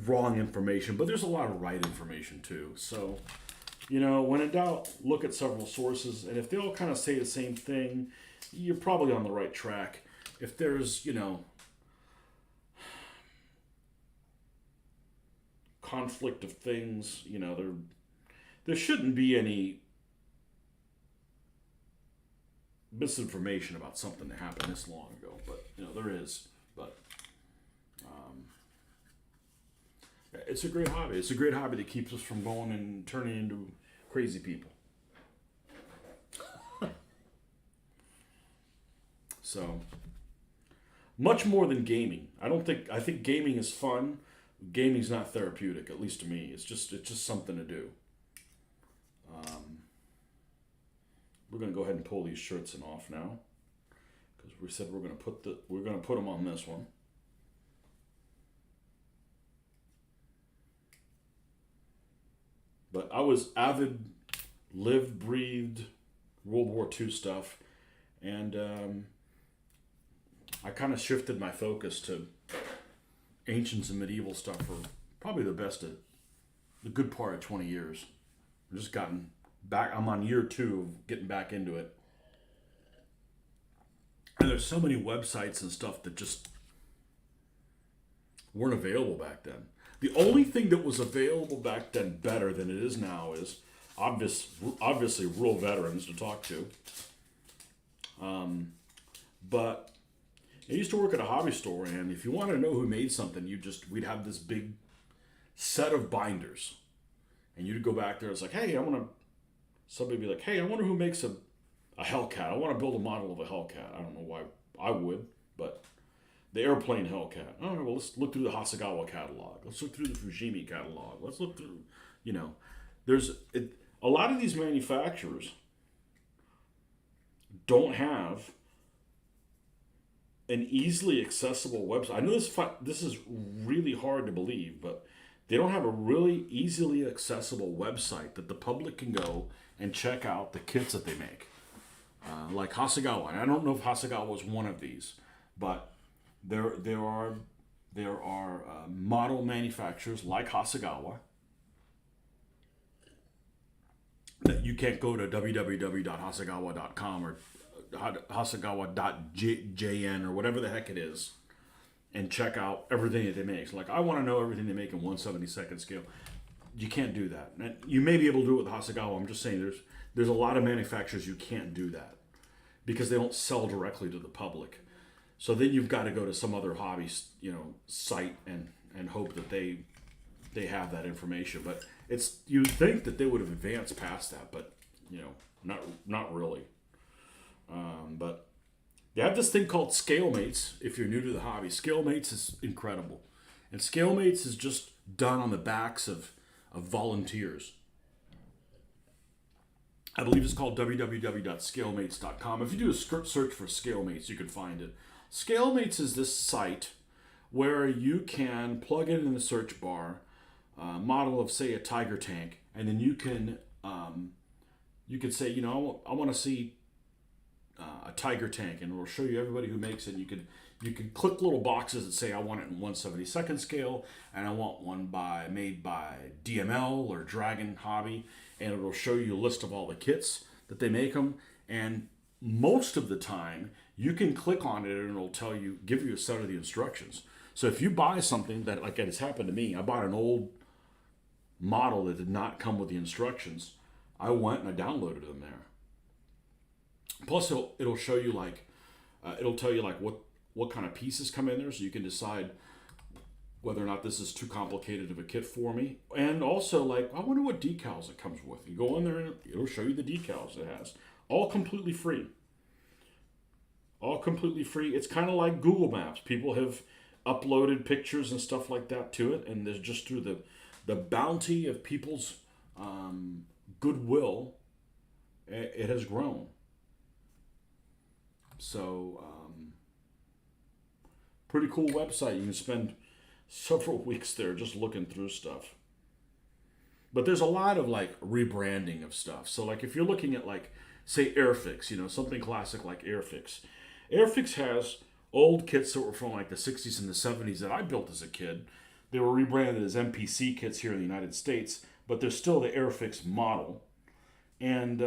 wrong information, but there's a lot of right information too. So, when in doubt, look at several sources, and if they all kind of say the same thing, you're probably on the right track. If there's, conflict of things, there shouldn't be any misinformation about something that happened this long ago, but there is. But it's a great hobby. It's a great hobby that keeps us from going and turning into crazy people. So, much more than gaming. I think gaming is fun. Gaming's not therapeutic, at least to me. It's just something to do. We're gonna go ahead and pull these shirts and off now, because we said we're gonna put them on this one. But I was avid, lived, breathed World War II stuff, and I kind of shifted my focus to ancients and medieval stuff for probably the good part of 20 years. I've just gotten back. I'm on year 2 of getting back into it. And there's so many websites and stuff that just weren't available back then. The only thing that was available back then better than it is now is obviously rural veterans to talk to. But I used to work at a hobby store, and if you want to know who made something, we'd have this big set of binders, and you'd go back there. It's like, hey, somebody would be like, hey, I wonder who makes a Hellcat. I want to build a model of a Hellcat. I don't know why I would, but the airplane Hellcat. All right, well, let's look through the Hasegawa catalog. Let's look through the Fujimi catalog. Let's look through, a lot of these manufacturers don't have an easily accessible website. I know this is really hard to believe, but they don't have a really easily accessible website that the public can go and check out the kits that they make. Like Hasegawa. And I don't know if Hasegawa is one of these, but there are model manufacturers like Hasegawa that you can't go to www.hasegawa.com or Hasegawa.jn or whatever the heck it is and check out everything that they make. So like, I want to know everything they make in 1/72 scale. You can't do that. And you may be able to do it with Hasegawa. I'm just saying there's a lot of manufacturers you can't do that because they don't sell directly to the public. So then you've got to go to some other hobby, site and hope that they have that information. But you'd think that they would have advanced past that, but not really. But they have this thing called Scalemates. If you're new to the hobby, Scalemates is incredible, and Scalemates is just done on the backs of volunteers. I believe it's called www.scalemates.com. If you do a search for Scalemates, you can find it. Scalemates is this site where you can plug in the search bar model of, say, a Tiger tank, and then you can say, I want to see a Tiger tank, and it'll show you everybody who makes it. You can click little boxes that say I want it in 1/72nd scale, and I want one made by DML or Dragon Hobby, and it'll show you a list of all the kits that they make them. And most of the time, you can click on it and it'll give you a set of the instructions. So if you buy something that, like it's happened to me, I bought an old model that did not come with the instructions. I went and I downloaded them there. Plus, it'll show you it'll tell you what kind of pieces come in there, so you can decide whether or not this is too complicated of a kit for me. And also, I wonder what decals it comes with. You go in there and it'll show you the decals it has. All completely free. All completely free. It's kind of like Google Maps. People have uploaded pictures and stuff like that to it, and there's just through the bounty of people's goodwill, it has grown. So, pretty cool website. You can spend several weeks there just looking through stuff. But there's a lot of rebranding of stuff. So if you're looking at say Airfix, something classic like Airfix. Airfix has old kits that were from the 60s and the 70s that I built as a kid. They were rebranded as MPC kits here in the United States, but they're still the Airfix model. And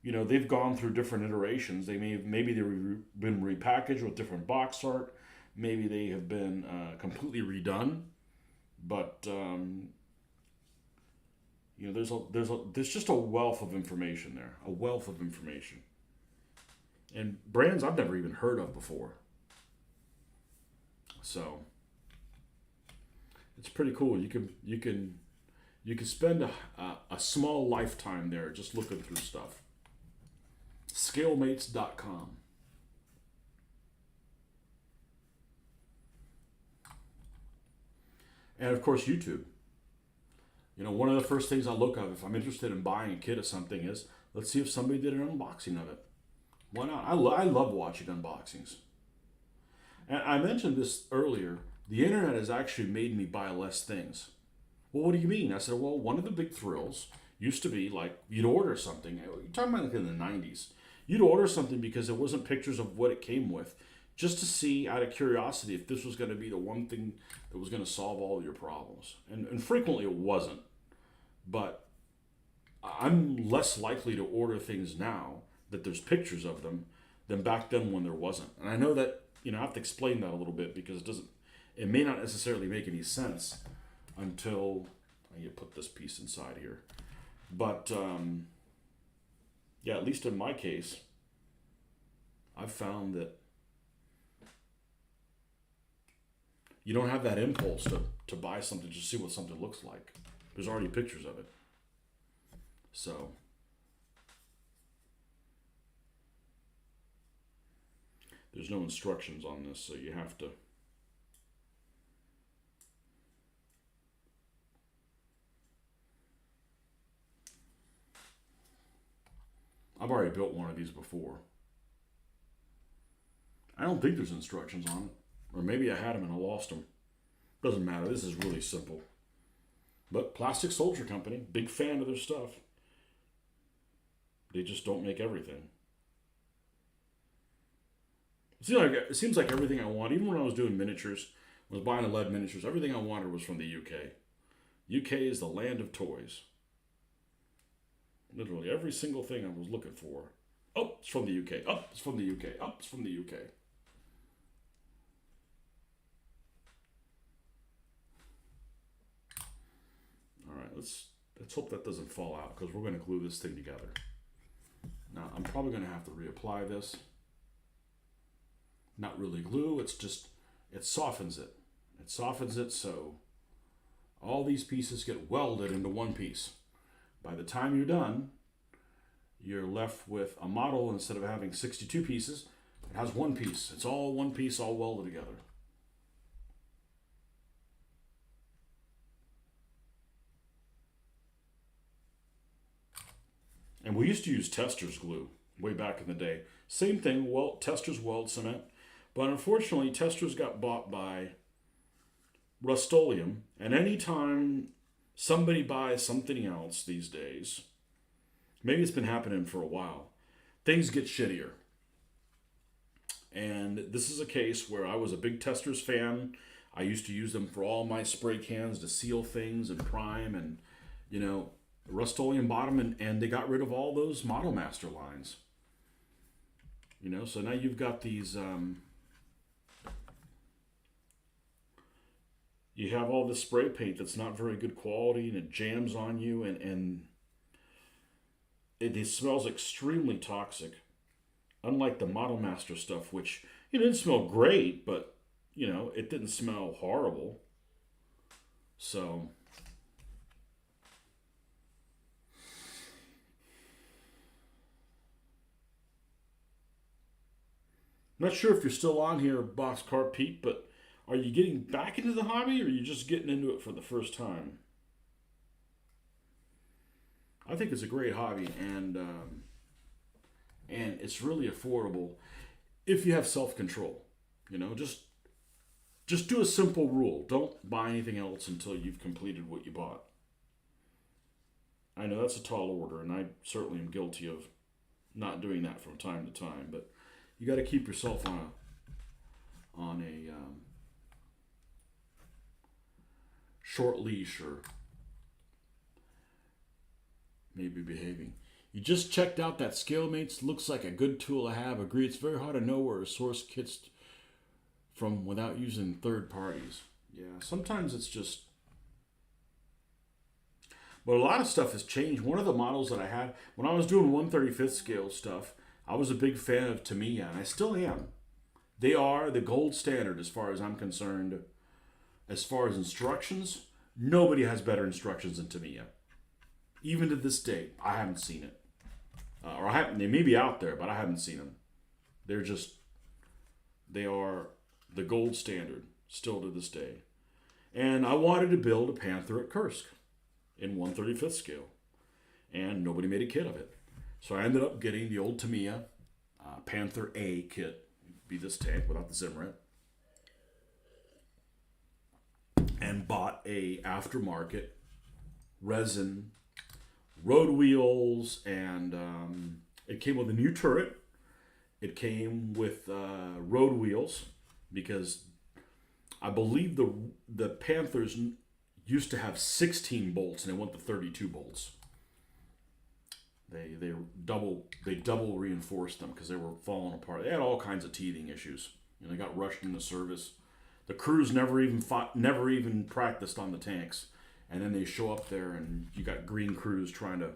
they've gone through different iterations. Maybe they've been repackaged with different box art. Maybe they have been completely redone. But there's just a wealth of information there. A wealth of information. And brands I've never even heard of before. So it's pretty cool. You can spend a small lifetime there just looking through stuff. Scalemates.com. And of course, YouTube. One of the first things I look at if I'm interested in buying a kit of something is, let's see if somebody did an unboxing of it. Why not? I love watching unboxings. And I mentioned this earlier. The internet has actually made me buy less things. Well, what do you mean? I said, well, one of the big thrills used to be you'd order something. You're talking about in the 90s. You'd order something because it wasn't pictures of what it came with, just to see out of curiosity if this was going to be the one thing that was going to solve all your problems. And frequently it wasn't. But I'm less likely to order things now that there's pictures of them than back then when there wasn't. And I know that, I have to explain that a little bit because it may not necessarily make any sense until I need to put this piece inside here. But at least in my case, I've found that you don't have that impulse to buy something just to see what something looks like. There's already pictures of it. So there's no instructions on this, so you have to I've already built one of these before. I don't think there's instructions on it. Or maybe I had them and I lost them. Doesn't matter. This is really simple. But Plastic Soldier Company, big fan of their stuff. They just don't make everything. It seems like everything I want, even when I was doing miniatures, I was buying lead miniatures, everything I wanted was from the UK. UK is the land of toys. Literally every single thing I was looking for. Oh, it's from the UK. Oh, it's from the UK. Oh, it's from the UK. All right, let's hope that doesn't fall out because we're going to glue this thing together. Now, I'm probably going to have to reapply this. Not really glue, it softens it. It softens it so all these pieces get welded into one piece. By the time you're done, you're left with a model. Instead of having 62 pieces, it has one piece. It's all one piece, all welded together. And we used to use Tester's glue way back in the day. Same thing, Tester's weld cement. But unfortunately, Tester's got bought by Rust-Oleum. And anytime somebody buys something else these days, maybe it's been happening for a while, things get shittier. And this is a case where I was a big Testors fan. I used to use them for all my spray cans to seal things and prime and, you know, Rust-Oleum bottom, and they got rid of all those Model Master lines. You know, so now you've got these, you have all this spray paint that's not very good quality and it jams on you, and it smells extremely toxic. Unlike the Model Master stuff, which it didn't smell great, but you know, it didn't smell horrible. So I'm not sure if you're still on here, Boxcar Pete, but are you getting back into the hobby or are you just getting into it for the first time? I think it's a great hobby, and it's really affordable if you have self control. You know, just do a simple rule. Don't buy anything else until you've completed what you bought. I know that's a tall order, and I certainly am guilty of not doing that from time to time. But you got to keep yourself on a short leash, or maybe behaving. You just checked out that ScaleMates. Looks like a good tool to have. Agree, it's very hard to know where a source kits from without using third parties. Yeah, sometimes it's just. But a lot of stuff has changed. One of the models that I had, when I was doing 1/35th scale stuff, I was a big fan of Tamiya, and I still am. They are the gold standard as far as I'm concerned. As far as instructions, nobody has better instructions than Tamiya. Even to this day, I haven't seen it. Or I haven't, they may be out there, but I haven't seen them. They are the gold standard still to this day. And I wanted to build a Panther at Kursk in 1/35th scale. And nobody made a kit of it. So I ended up getting the old Tamiya Panther A kit. Be this tank without the Zimrit. And bought a aftermarket resin road wheels, and it came with a new turret. It came with road wheels because I believe the Panthers used to have 16 bolts and they went to 32 bolts. They double reinforced them because they were falling apart. They had all kinds of teething issues. You know, they got rushed into service. The crews never even practiced on the tanks. And then they show up there and you got green crews trying to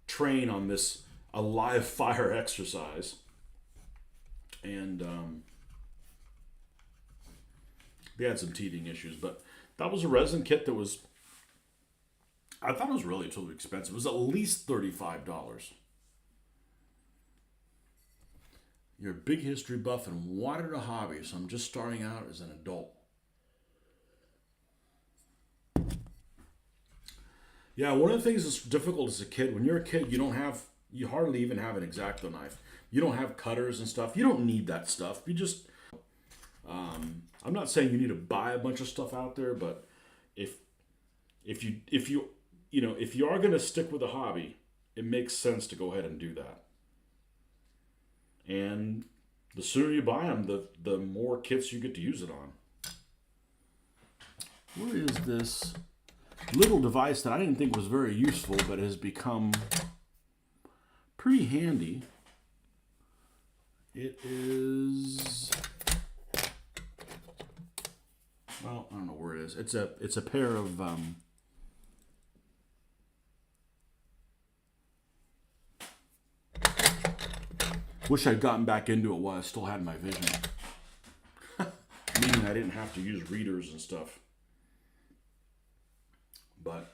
train on this a live fire exercise. And they had some teething issues. But that was a resin kit that was, I thought it was relatively expensive. It was at least $35. You're a big history buff and wanted a hobby, so I'm just starting out as an adult. Yeah, one of the things that's difficult as a kid, when you're a kid, you hardly even have an X-Acto knife. You don't have cutters and stuff. You don't need that stuff. You just, I'm not saying you need to buy a bunch of stuff out there, but if you are going to stick with a hobby, it makes sense to go ahead and do that. And the sooner you buy them, the more kits you get to use it on. Where is this little device that I didn't think was very useful, but has become pretty handy? It is, well, I don't know where it is. It's a pair of wish I'd gotten back into it while I still had my vision. Meaning I didn't have to use readers and stuff. But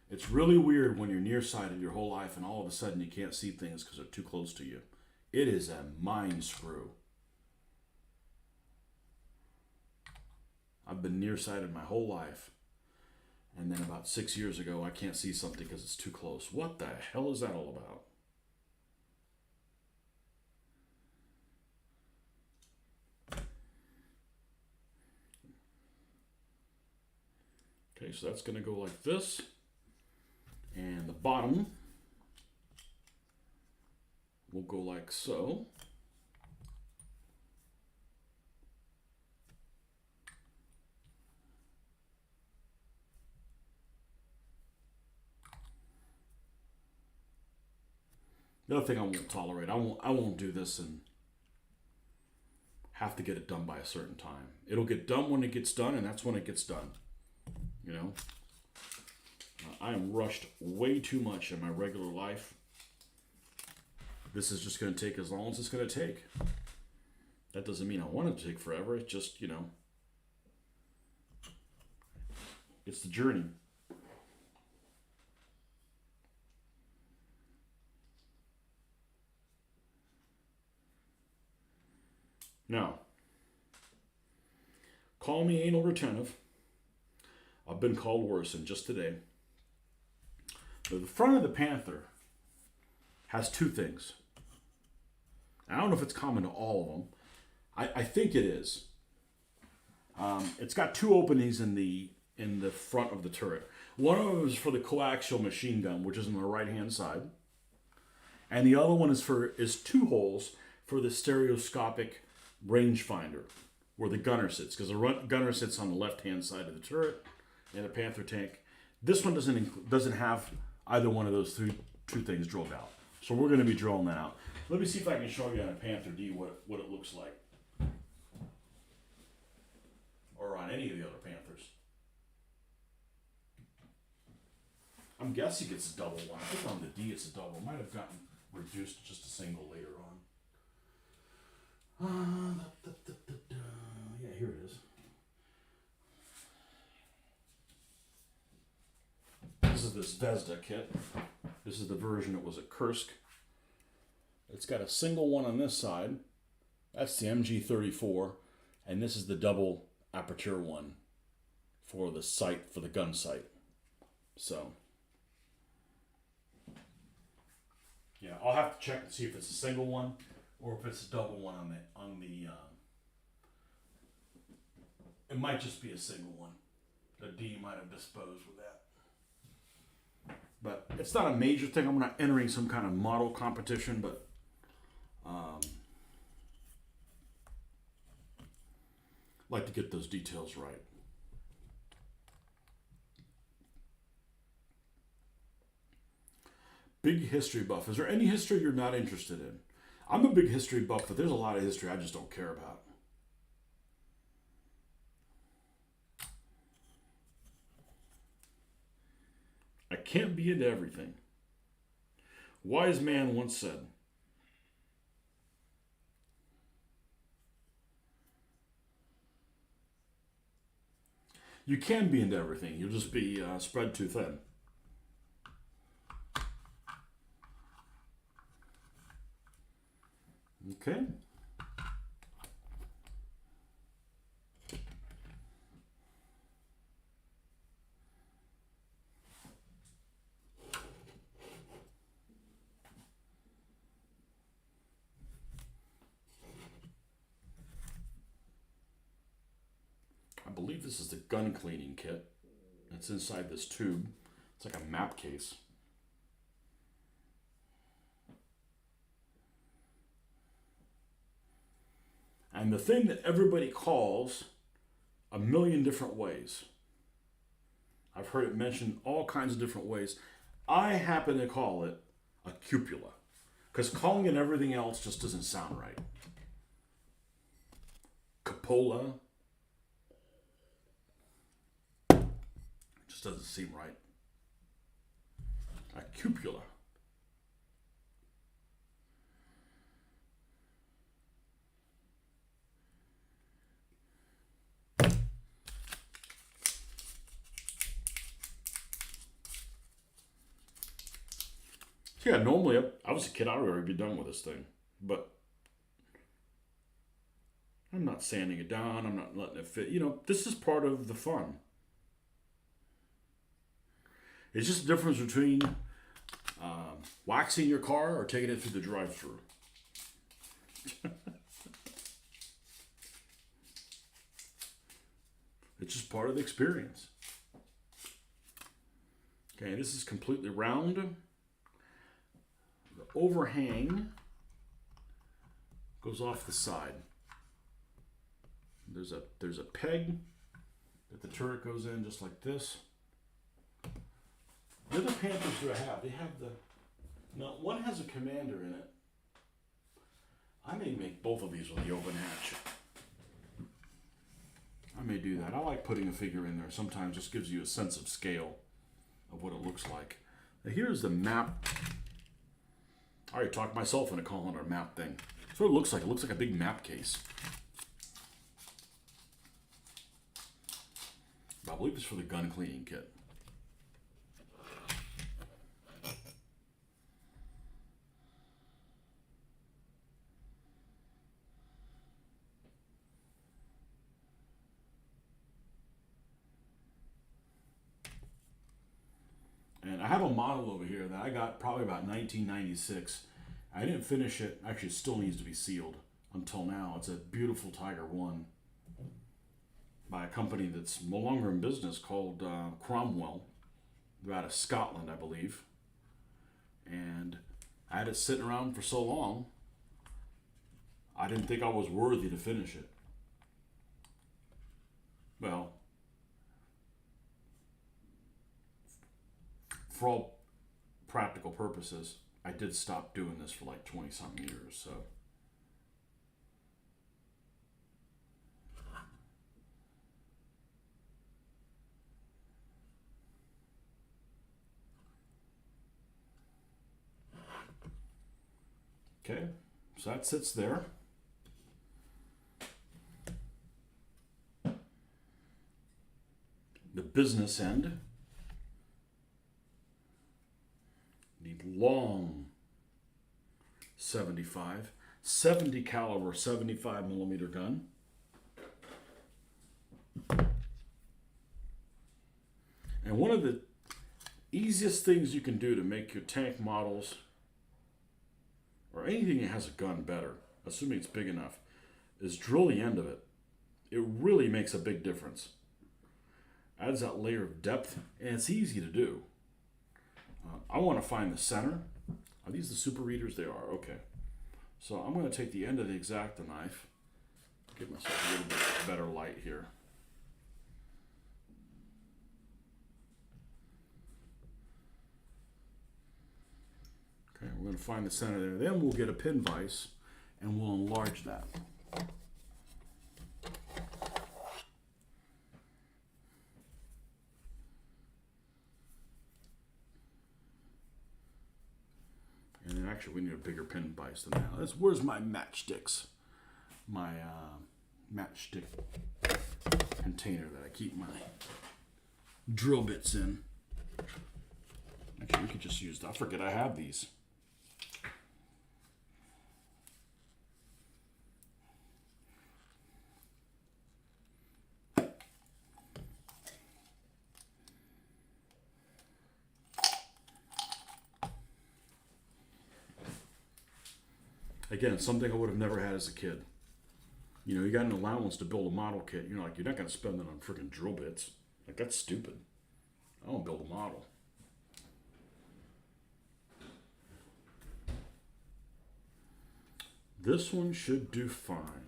it's really weird when you're nearsighted your whole life and all of a sudden you can't see things because they're too close to you. It is a mind screw. I've been nearsighted my whole life. And then about 6 years ago, I can't see something because it's too close. What the hell is that all about? Okay, so that's going to go like this. And the bottom We'll go like so. The other thing I won't tolerate, I won't do this and have to get it done by a certain time. It'll get done when it gets done, and that's when it gets done. You know, I am rushed way too much in my regular life. This is just going to take as long as it's going to take. That doesn't mean I want it to take forever. It's just, you know, it's the journey. Now, call me anal retentive. I've been called worse, and just today. The front of the Panther has two things. I don't know if it's common to all of them. I think it is. It's got two openings in the front of the turret. One of them is for the coaxial machine gun, which is on the right hand side, and the other one is two holes for the stereoscopic rangefinder, where the gunner sits, because the gunner sits on the left hand side of the turret in a Panther tank. This one doesn't have either one of those two things drilled out, so we're going to be drilling that out. Let me see if I can show you on a Panther D what it looks like, or on any of the other Panthers. I'm guessing it's a double one. I think on the D it's a double. It might have gotten reduced to just a single later on. Yeah, here it is. This is this Vesda kit. This is the version that was at Kursk. It's got a single one on this side. That's the MG34. And this is the double aperture one for the sight, for the gun sight. So, yeah, I'll have to check and see if it's a single one or if it's a double one on the it might just be a single one. The D might have disposed with that. But it's not a major thing. I'm not entering some kind of model competition, but like to get those details right. Big history buff. Is there any history you're not interested in? I'm a big history buff, but there's a lot of history I just don't care about. I can't be into everything. Wise man once said. You can be into everything. You'll just be spread too thin. Okay. I believe this is the gun cleaning kit. It's inside this tube. It's like a map case. And the thing that everybody calls a million different ways. I've heard it mentioned all kinds of different ways. I happen to call it a cupula, because calling it everything else just doesn't sound right. Cupola just doesn't seem right. A cupula. Yeah, normally I was a kid, I would already be done with this thing, but I'm not sanding it down. I'm not letting it fit. You know, this is part of the fun. It's just the difference between waxing your car or taking it through the drive-thru. It's just part of the experience. Okay, this is completely round. The overhang goes off the side. There's a peg that the turret goes in just like this. The other Panthers do I have? They have the... No, one has a commander in it. I may make both of these with the open hatch. I may do that. I like putting a figure in there. Sometimes just gives you a sense of scale of what it looks like. Now here's the map. I already talked myself into calling it a map thing. That's what it looks like. It looks like a big map case. I believe it's for the gun cleaning kit. And I have a model over here that I got probably about 1996. I didn't finish it. Actually, it still needs to be sealed until now. It's a beautiful Tiger 1 by a company that's no longer in business called Cromwell. They're out of Scotland, I believe. And I had it sitting around for so long, I didn't think I was worthy to finish it. Well, for all practical purposes, I did stop doing this for like 20-something years, so. Okay, so that sits there. The business end. The long 75, 70 caliber, 75 millimeter gun. And one of the easiest things you can do to make your tank models or anything that has a gun better, assuming it's big enough, is drill the end of it. It really makes a big difference. Adds that layer of depth, and it's easy to do. I want to find the center. Are these the super readers? They are, okay. So I'm going to take the end of the X-Acto knife, give myself a little bit better light here. Okay, we're going to find the center there. Then we'll get a pin vise and we'll enlarge that. And then actually we need a bigger pin vise than that. Where's my matchsticks? My matchstick container that I keep my drill bits in. Actually, we could just use that. I forget I have these. Again, something I would have never had as a kid. You know, you got an allowance to build a model kit. You're like, you're not going to spend it on freaking drill bits. Like, that's stupid. I want to build a model. This one should do fine.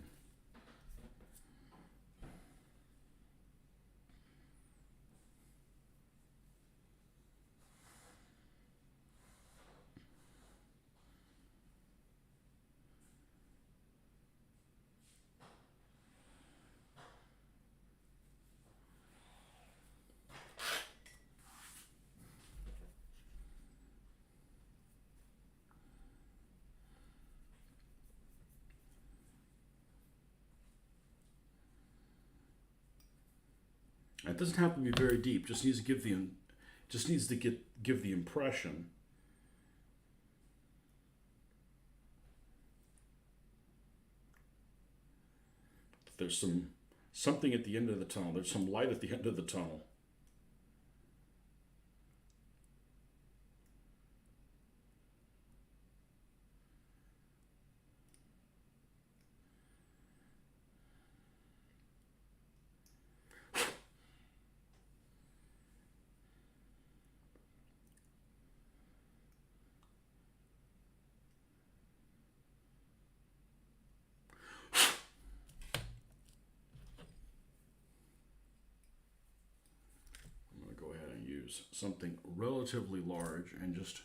It doesn't have to be very deep. Just needs to give the impression that there's something at the end of the tunnel. There's some light at the end of the tunnel. use something relatively large and just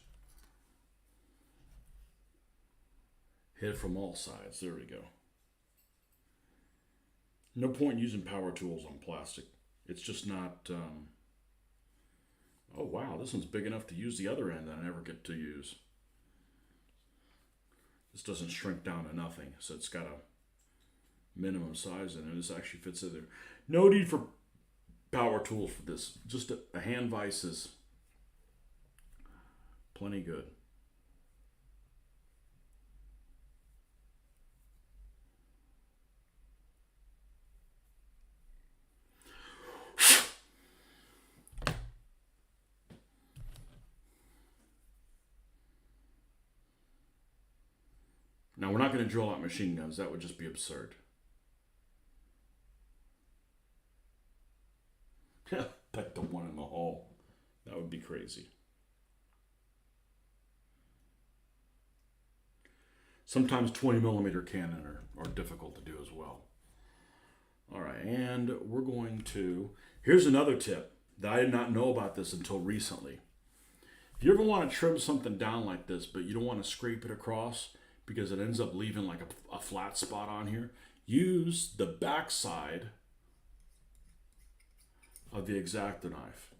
hit from all sides. There we go. No point using power tools on plastic. It's just not. Oh wow, this one's big enough to use the other end that I never get to use. This doesn't shrink down to nothing, so it's got a minimum size in it. This actually fits in there. No need for power tools for this. Just a hand vise is plenty good. Now, we're not going to drill out machine guns. That would just be absurd. Like the one in the hall. That would be crazy. Sometimes 20 millimeter cannon are difficult to do as well. All right, and we're going to... Here's another tip that I did not know about this until recently. If you ever want to trim something down like this, but you don't want to scrape it across, because it ends up leaving like a flat spot on here, use the back side of the X-Acto knife.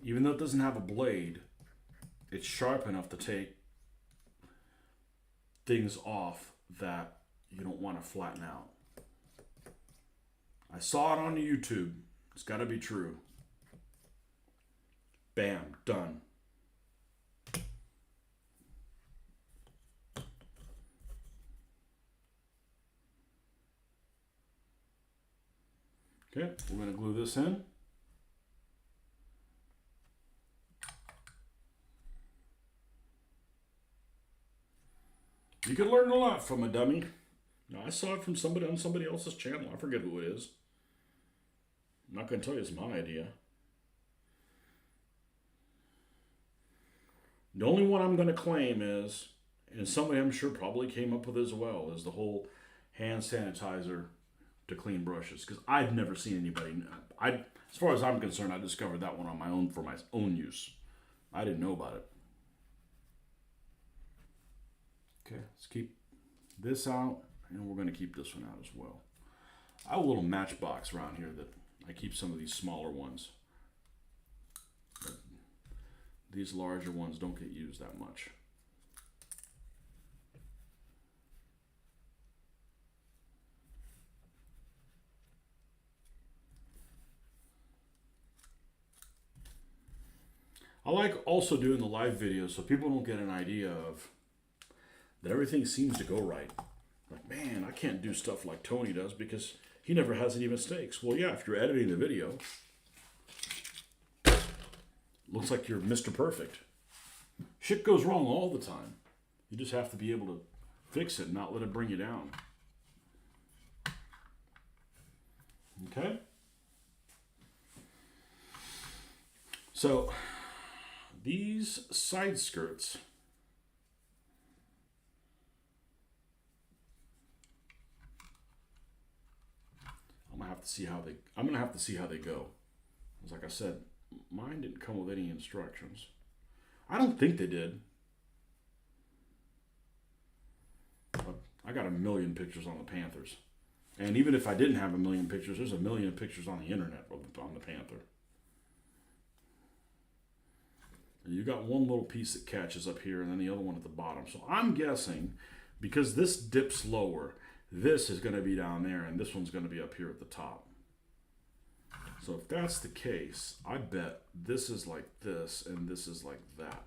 Even though it doesn't have a blade, it's sharp enough to take things off that you don't want to flatten out. I saw it on YouTube. It's got to be true. Bam, done. Okay, we're going to glue this in. You can learn a lot from a dummy. Now, I saw it from somebody on somebody else's channel. I forget who it is. I'm not going to tell you it's my idea. The only one I'm going to claim is, and somebody I'm sure probably came up with as well, is the whole hand sanitizer to clean brushes, because I've never seen anybody. As far as I'm concerned, I discovered that one on my own for my own use. I didn't know about it. Okay, let's keep this out, and we're going to keep this one out as well. I have a little matchbox around here that I keep some of these smaller ones. But these larger ones don't get used that much. I like also doing the live videos so people don't get an idea of that everything seems to go right. Like, man, I can't do stuff like Tony does because he never has any mistakes. Well, yeah, if you're editing the video, looks like you're Mr. Perfect. Shit goes wrong all the time. You just have to be able to fix it and not let it bring you down. Okay? So, these side skirts, I'm gonna have to see how they go. Because like I said, mine didn't come with any instructions. I don't think they did. But I got a million pictures on the Panthers. And even if I didn't have a million pictures, there's a million pictures on the internet on the Panther. You got one little piece that catches up here and then the other one at the bottom. So I'm guessing, because this dips lower, this is going to be down there and this one's going to be up here at the top. So if that's the case, I bet this is like this and this is like that.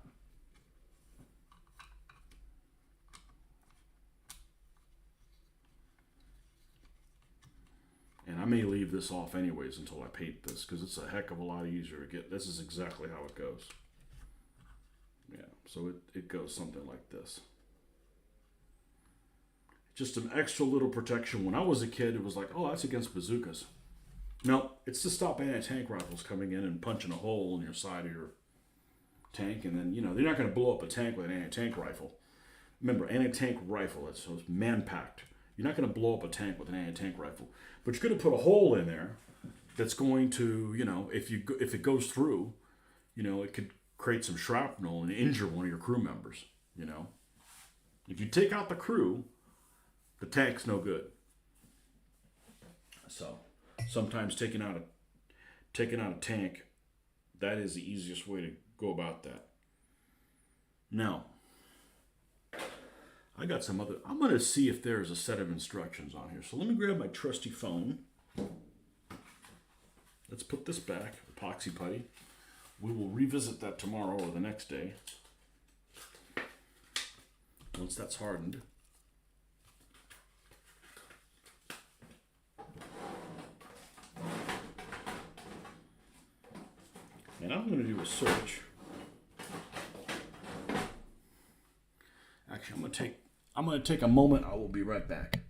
And I may leave this off anyways until I paint this, because it's a heck of a lot easier to get. This is exactly how it goes. Yeah, so it goes something like this. Just an extra little protection. When I was a kid, it was like, oh, that's against bazookas. No, it's to stop anti-tank rifles coming in and punching a hole in your side of your tank. And then, they're not going to blow up a tank with an anti-tank rifle. Remember, anti-tank rifle, it's man-packed. You're not going to blow up a tank with an anti-tank rifle. But you're going to put a hole in there that's going to, if it goes through, it could create some shrapnel and injure one of your crew members. You know, if you take out the crew, the tank's no good. So sometimes taking out a tank, that is the easiest way to go about that. Now, I got some other. I'm going to see if there's a set of instructions on here. So let me grab my trusty phone. Let's put this back, epoxy putty. We will revisit that tomorrow or the next day once that's hardened. And I'm going to do a search. Actually, I'm going to take a moment. I will be right back.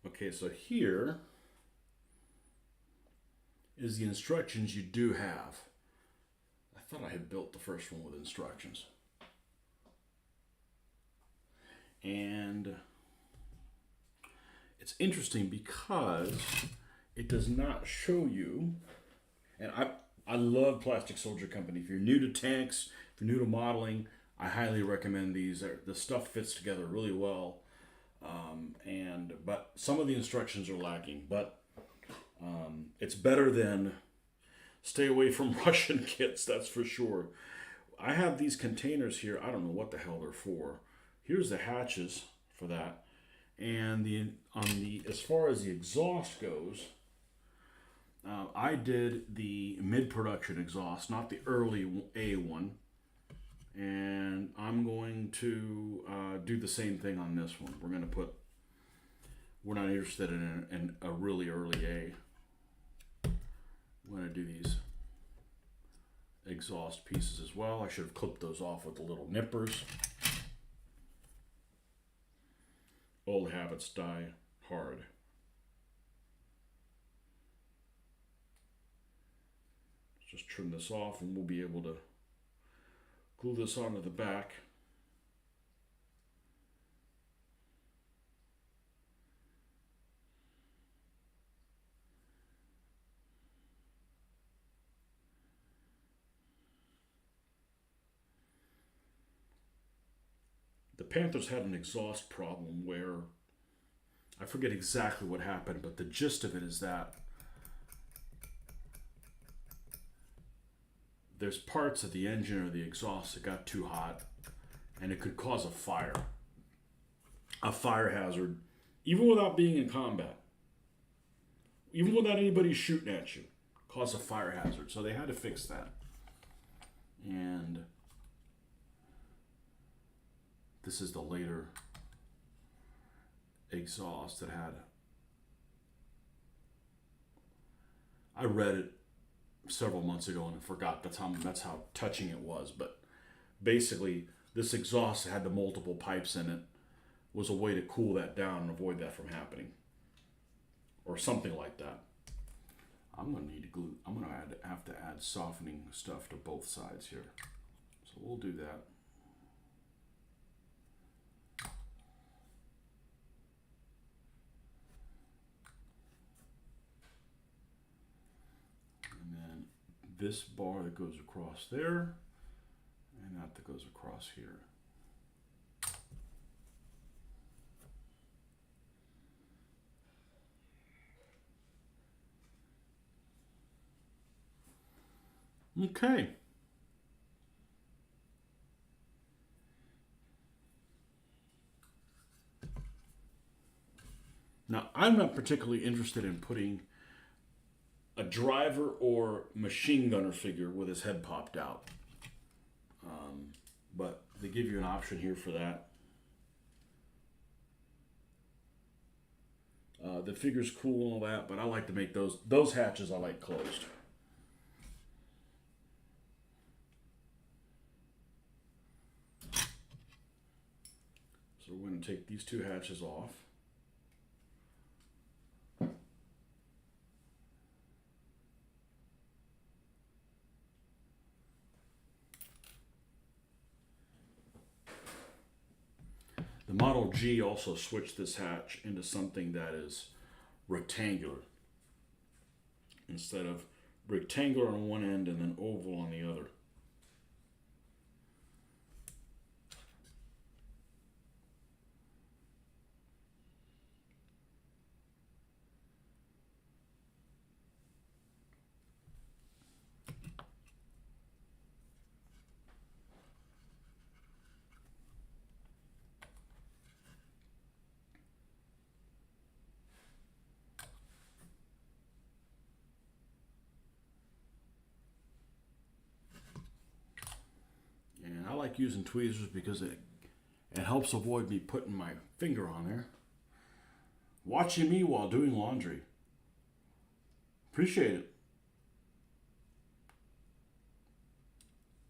Okay, so here is the instructions you do have. I thought I had built the first one with instructions. And it's interesting because it does not show you, and I love Plastic Soldier Company. If you're new to tanks, if you're new to modeling, I highly recommend these. The stuff fits together really well, but some of the instructions are lacking. But it's better than stay away from Russian kits, that's for sure. I have these containers here. I don't know what the hell they're for. Here's the hatches for that, and as far as the exhaust goes, I did the mid-production exhaust, not the early A one, and I'm going to do the same thing on this one. We're not interested in a really early A. I'm going to do these exhaust pieces as well. I should have clipped those off with the little nippers. Old habits die hard. Just trim this off and we'll be able to glue this onto the back. The Panthers had an exhaust problem where I forget exactly what happened, but the gist of it is that there's parts of the engine or the exhaust that got too hot and it could cause a fire hazard, even without being in combat, even without anybody shooting at you, cause a fire hazard. So they had to fix that. And this is the later exhaust that had, I read it several months ago and I forgot that's how touching it was, but basically this exhaust had the multiple pipes in it was a way to cool that down and avoid that from happening or something like that. I'm going to need to glue. I'm going to have to add softening stuff to both sides here, so we'll do that. This bar that goes across there, and that goes across here. Okay. Now, I'm not particularly interested in putting a driver or machine gunner figure with his head popped out. But they give you an option here for that. The figure's cool and all that, but I like to make those hatches I like closed. So we're going to take these two hatches off. The Model G also switched this hatch into something that is rectangular instead of rectangular on one end and then oval on the other. I like using tweezers because it helps avoid me putting my finger on there. Watching me while doing laundry. Appreciate it.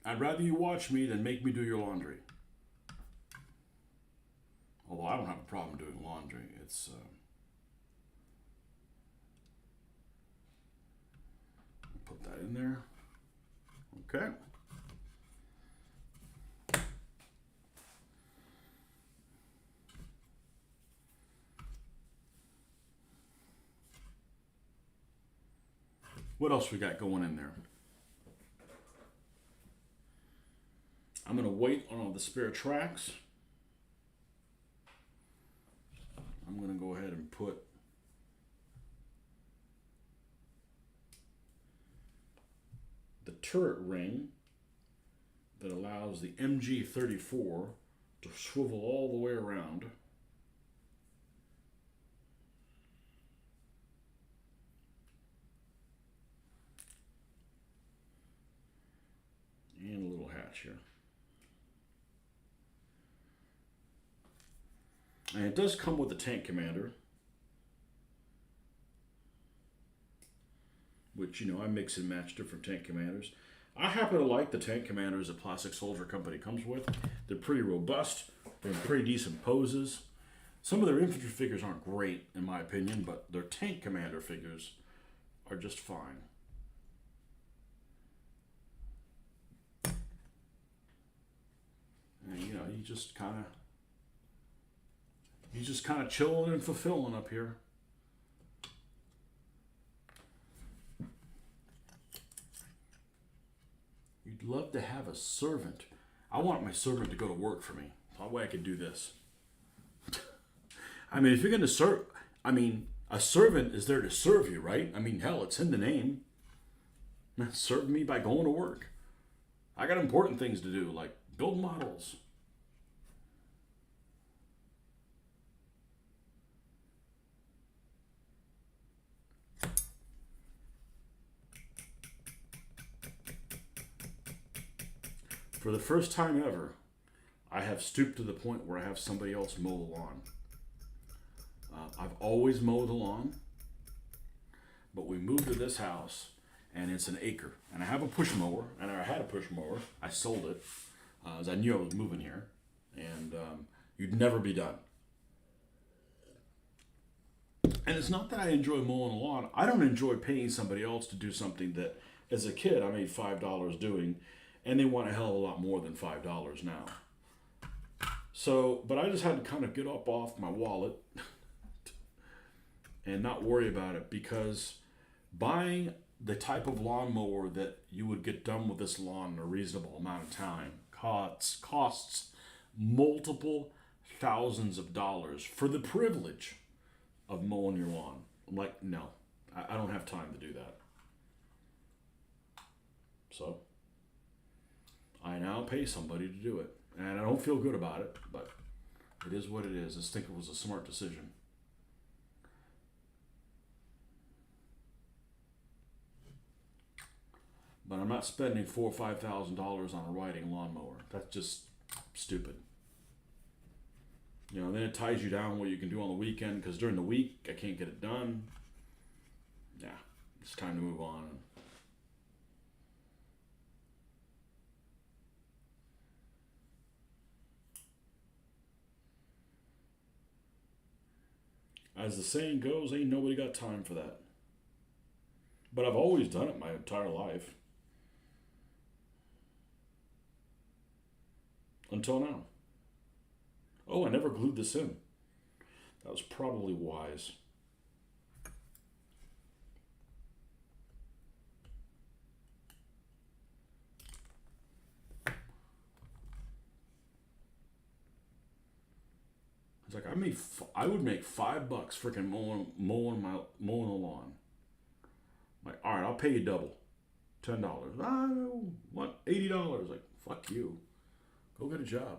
I'd rather you watch me than make me do your laundry. Although I don't have a problem doing laundry. It's in there. Okay. What else we got going in there? I'm going to wait on all the spare tracks. I'm going to go ahead and put the turret ring that allows the MG34 to swivel all the way around. And a little hatch here. And it does come with a tank commander, which, you know, I mix and match different tank commanders. I happen to like the tank commanders that Plastic Soldier Company comes with. They're pretty robust. They're in pretty decent poses. Some of their infantry figures aren't great, in my opinion, but their tank commander figures are just fine. And, you know, you just kind of chilling and fulfilling up here. You'd love to have a servant. I want my servant to go to work for me. That way I could do this. I mean, if you're going to serve, I mean, a servant is there to serve you, right? I mean, hell, it's in the name. Serve me by going to work. I got important things to do, like build models. For the first time ever, I have stooped to the point where I have somebody else mow the lawn. I've always mowed the lawn, but we moved to this house, and it's an acre. And I have a push mower, and I had a push mower. I sold it, as I knew I was moving here, and you'd never be done. And it's not that I enjoy mowing the lawn. I don't enjoy paying somebody else to do something that, as a kid, I made $5 doing, and they want a hell of a lot more than $5 now. So, but I just had to kind of get up off my wallet and not worry about it, because buying the type of lawnmower that you would get done with this lawn in a reasonable amount of time costs multiple thousands of dollars for the privilege of mowing your lawn. I'm like, no, I don't have time to do that. So I now pay somebody to do it. And I don't feel good about it, but it is what it is. I just think it was a smart decision. But I'm not spending $4,000 or $5,000 on a riding lawnmower. That's just stupid. You know, then it ties you down what you can do on the weekend, because during the week I can't get it done. Yeah, it's time to move on. As the saying goes, ain't nobody got time for that. But I've always done it my entire life. Until now. Oh, I never glued this in. That was probably wise. It's like I would make $5 freaking mowing the lawn. Like, all right, I'll pay you double, $10. I want $80. Like, fuck you. Go get a job.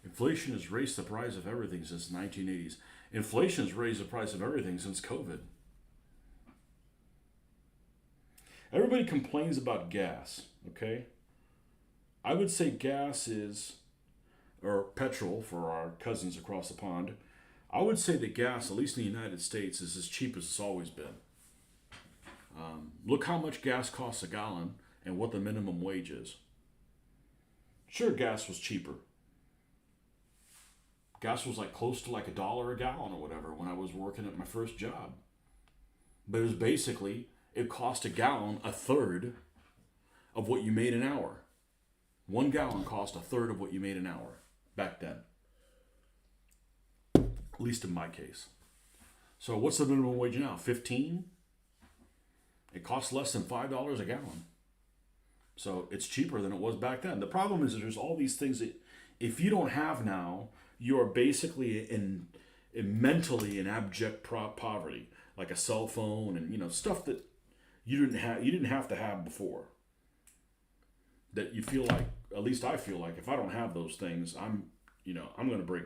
Inflation has raised the price of everything since the 1980s. Inflation has raised the price of everything since COVID. Everybody complains about gas, okay? I would say gas is, or petrol for our cousins across the pond, I would say that gas, at least in the United States, is as cheap as it's always been. Look how much gas costs a gallon and what the minimum wage is. Sure, gas was cheaper. Gas was like close to like $1 a gallon or whatever when I was working at my first job. But it was basically it cost a gallon a third of what you made an hour. 1 gallon cost a third of what you made an hour back then. At least in my case. So what's the minimum wage now? 15? It costs less than $5 a gallon. So it's cheaper than it was back then. The problem is that there's all these things that if you don't have now, you are basically in mentally in abject poverty, like a cell phone and stuff that you didn't have to have before. That you feel like, at least I feel like, if I don't have those things, I'm going to break.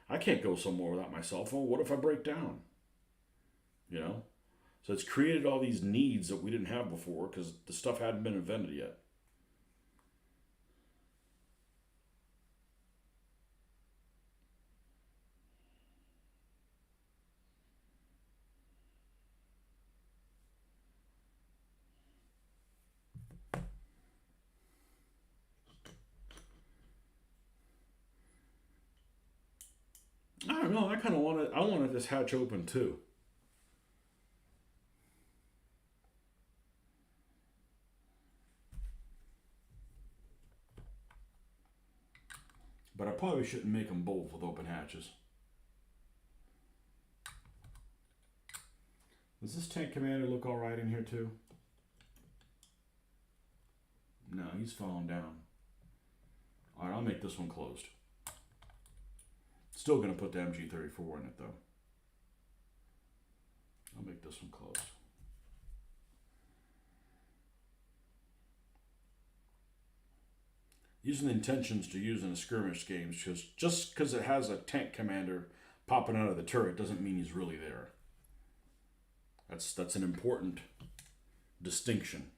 I can't go somewhere without my cell phone. What if I break down? So it's created all these needs that we didn't have before because the stuff hadn't been invented yet. I don't know. I wanted this hatch open too. But I probably shouldn't make them both with open hatches. Does this tank commander look all right in here too? No, he's falling down. All right, I'll make this one closed. Still going to put the MG34 in it though. I'll make this one closed. Using the intentions to use in a skirmish games, just because it has a tank commander popping out of the turret doesn't mean he's really there. That's an important distinction.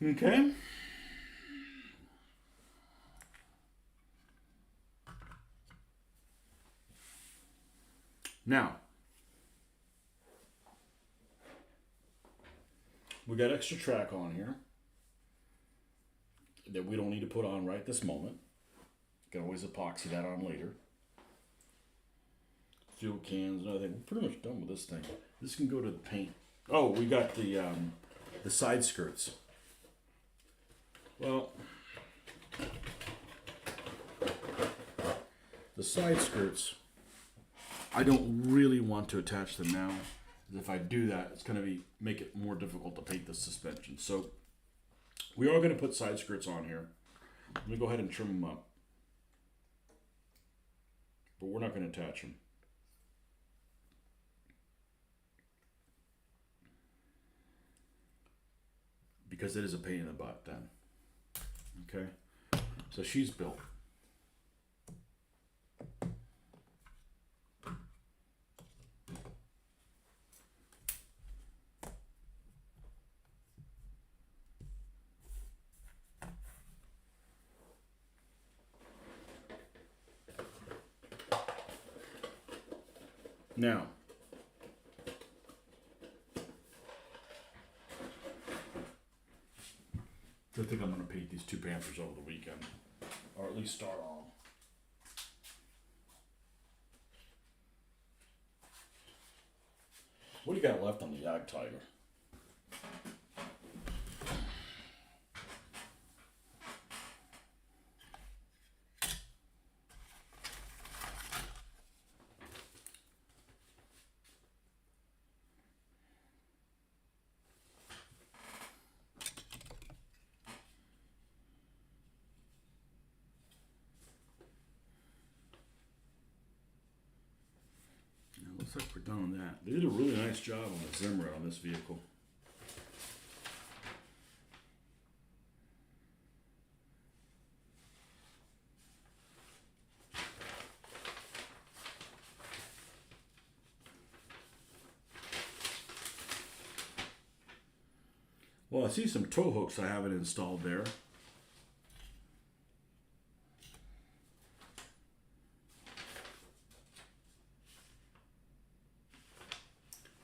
Okay. Now, we got extra track on here that we don't need to put on right this moment. You can always epoxy that on later. Fuel cans and everything. We're pretty much done with this thing. This can go to the paint. Oh, we got the side skirts. Well, the side skirts, I don't really want to attach them now. If I do that, it's going to make it more difficult to paint the suspension. So we are going to put side skirts on here. Let me go ahead and trim them up. But we're not going to attach them. Because it is a pain in the butt then. Okay? So she's built. Now, I think I'm going to paint these two Panthers over the weekend, or at least start on them. What do you got left on the Yag Tiger? Looks like we're done on that. They did a really nice job on the Zimmer on this vehicle. Well, I see some tow hooks I haven't installed there.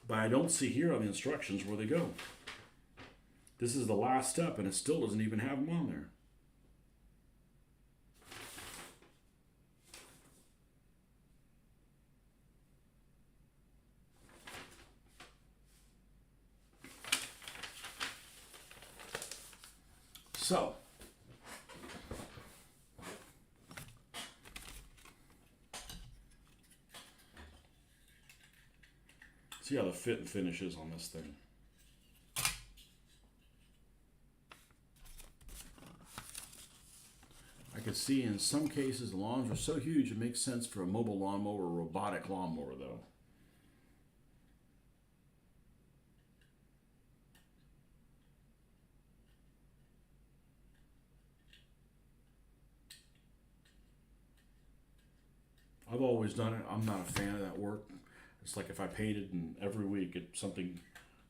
But I don't see here on the instructions where they go. This is the last step and it still doesn't even have them on there. So, see how the fit and finish is on this thing. I could see in some cases the lawns are so huge it makes sense for a mobile lawnmower or a robotic lawnmower though. I've always done it. I'm not a fan of that work. It's like if I painted and every week something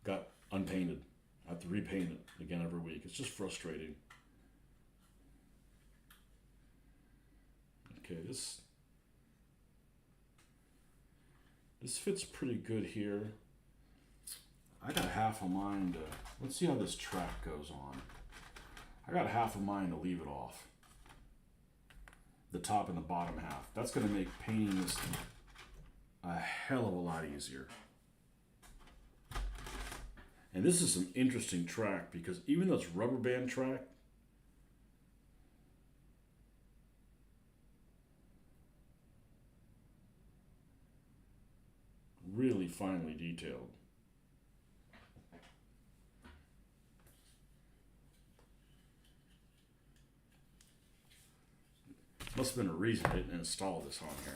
got unpainted. I have to repaint it again every week. It's just frustrating. Okay, this fits pretty good here. I got half a mind to, let's see how this track goes on. I got half a mind to leave it off. The top and the bottom half. That's going to make painting this a hell of a lot easier. And this is some interesting track because even though it's rubber band track, really finely detailed. Must have been a reason I didn't install this on here.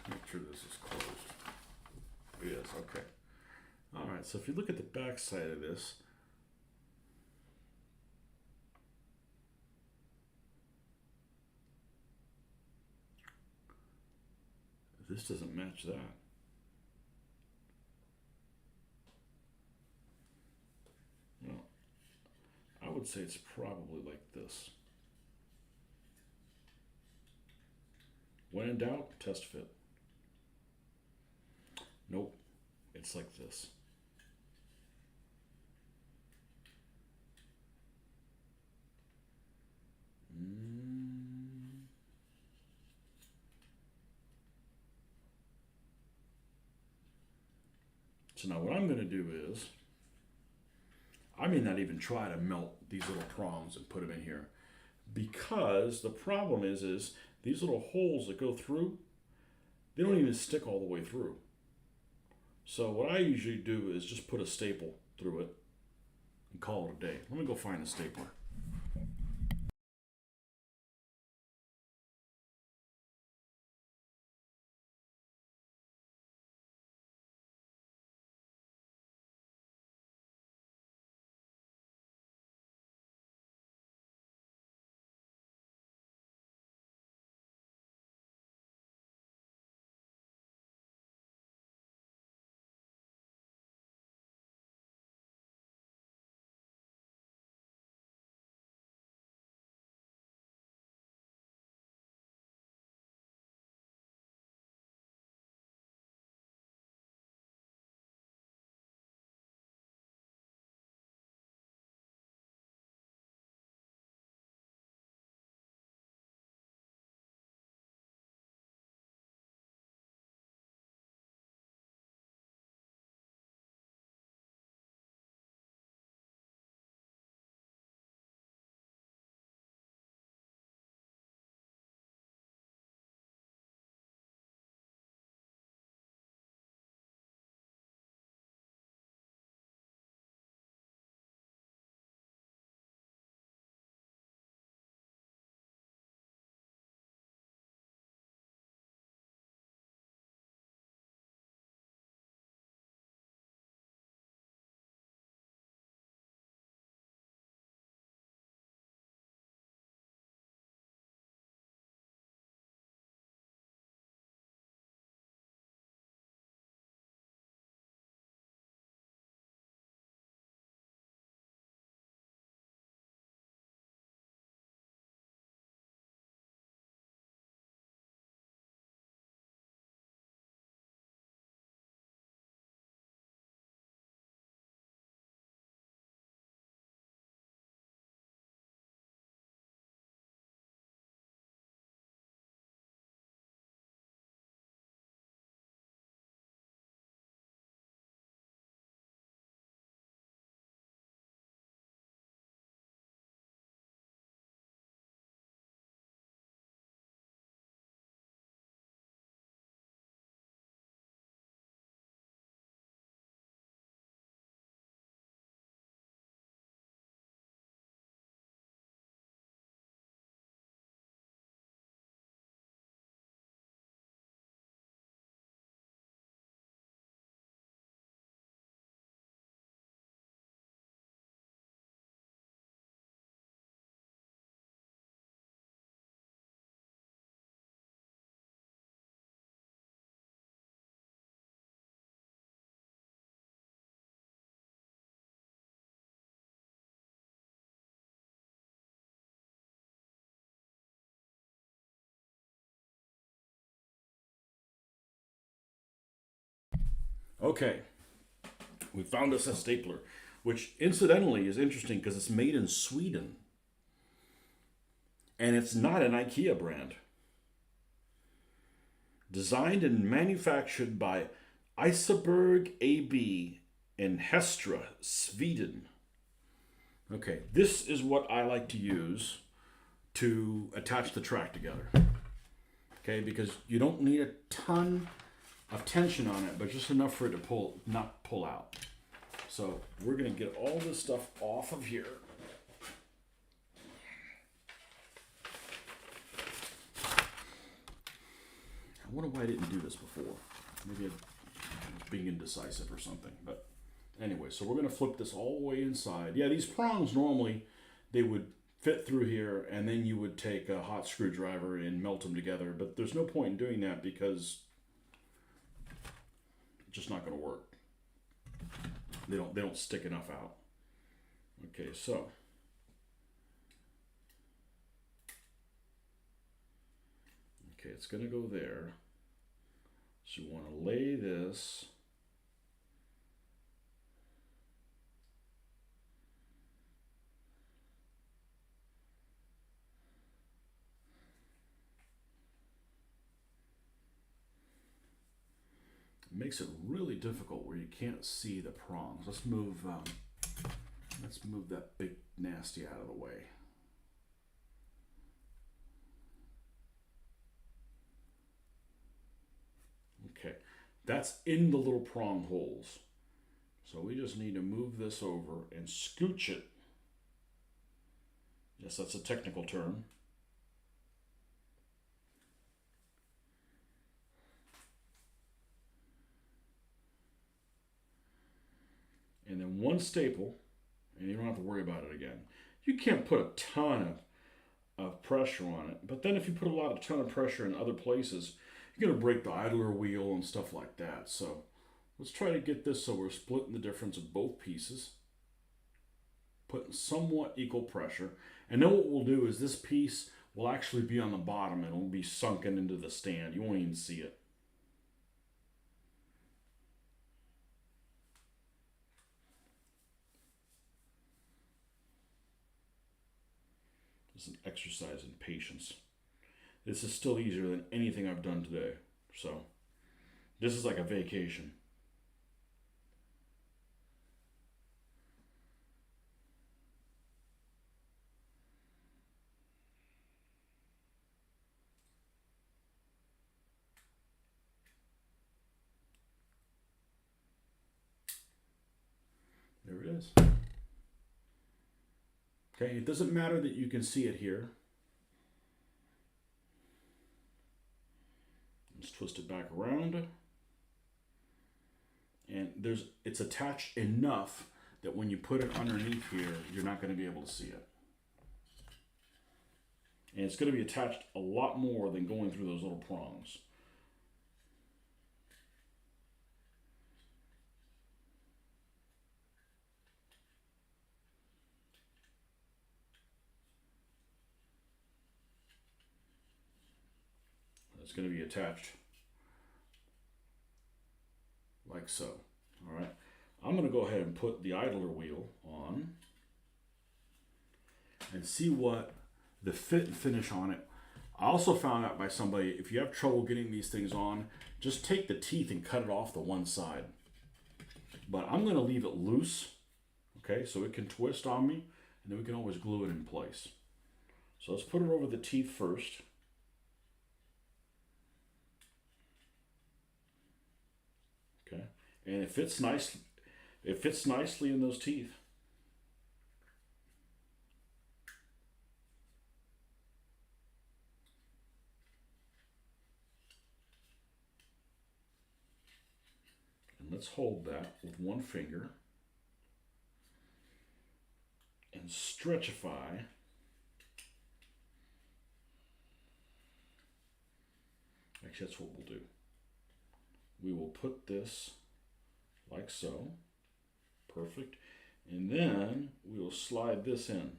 Make sure this is closed. It is, okay. Alright, so if you look at the back side of this, this doesn't match that. No. I would say it's probably like this. When in doubt, test fit. Nope, it's like this. So now what I'm going to do is, I may not even try to melt these little prongs and put them in here, because the problem is these little holes that go through, they don't even stick all the way through. So what I usually do is just put a staple through it and call it a day. Let me go find a stapler. Okay, we found us a stapler, which incidentally is interesting because it's made in Sweden. And it's not an IKEA brand. Designed and manufactured by Iceberg AB in Hestra, Sweden. Okay, this is what I like to use to attach the track together. Okay, because you don't need a ton of tension on it, but just enough for it to not pull out. So we're gonna get all this stuff off of here. I wonder why I didn't do this before. Maybe I'm being indecisive or something. But anyway, so we're going to flip this all the way inside. Yeah, these prongs normally, they would fit through here, and then you would take a hot screwdriver and melt them together. But there's no point in doing that because it's just not going to work. They don't stick enough out. Okay, so okay, it's going to go there. So you want to lay this it makes it really difficult where you can't see the prongs. Let's move that big nasty out of the way. Okay, that's in the little prong holes. So we just need to move this over and scooch it. Yes, that's a technical term. And then one staple, and you don't have to worry about it again. You can't put a ton of pressure on it, but then if you put a ton of pressure in other places, you're going to break the idler wheel and stuff like that. So let's try to get this so we're splitting the difference of both pieces, putting somewhat equal pressure. And then what we'll do is this piece will actually be on the bottom and it'll be sunken into the stand. You won't even see it. It's an exercise in patience. This is still easier than anything I've done today. So this is like a vacation. There it is. Okay, it doesn't matter that you can see it here. Let's twist it back around. And it's attached enough that when you put it underneath here, you're not going to be able to see it. And it's going to be attached a lot more than going through those little prongs. It's going to be attached like so. All right. I'm going to go ahead and put the idler wheel on and see what the fit and finish on it. I also found out by somebody, if you have trouble getting these things on, just take the teeth and cut it off the one side. But I'm going to leave it loose, okay, so it can twist on me, and then we can always glue it in place. So let's put it over the teeth first. Okay, and it fits nice. It fits nicely in those teeth. And let's hold that with one finger and stretchify. Actually, that's what we'll do. We will put this like so. Perfect. And then we will slide this in.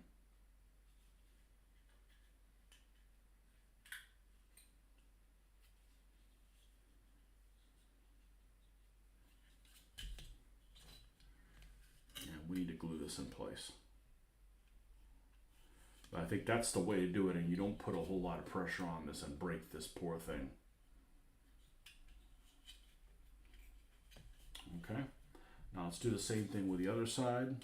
need to glue this in place. But I think that's the way to do it, and you don't put a whole lot of pressure on this and break this poor thing. Okay, now let's do the same thing with the other side.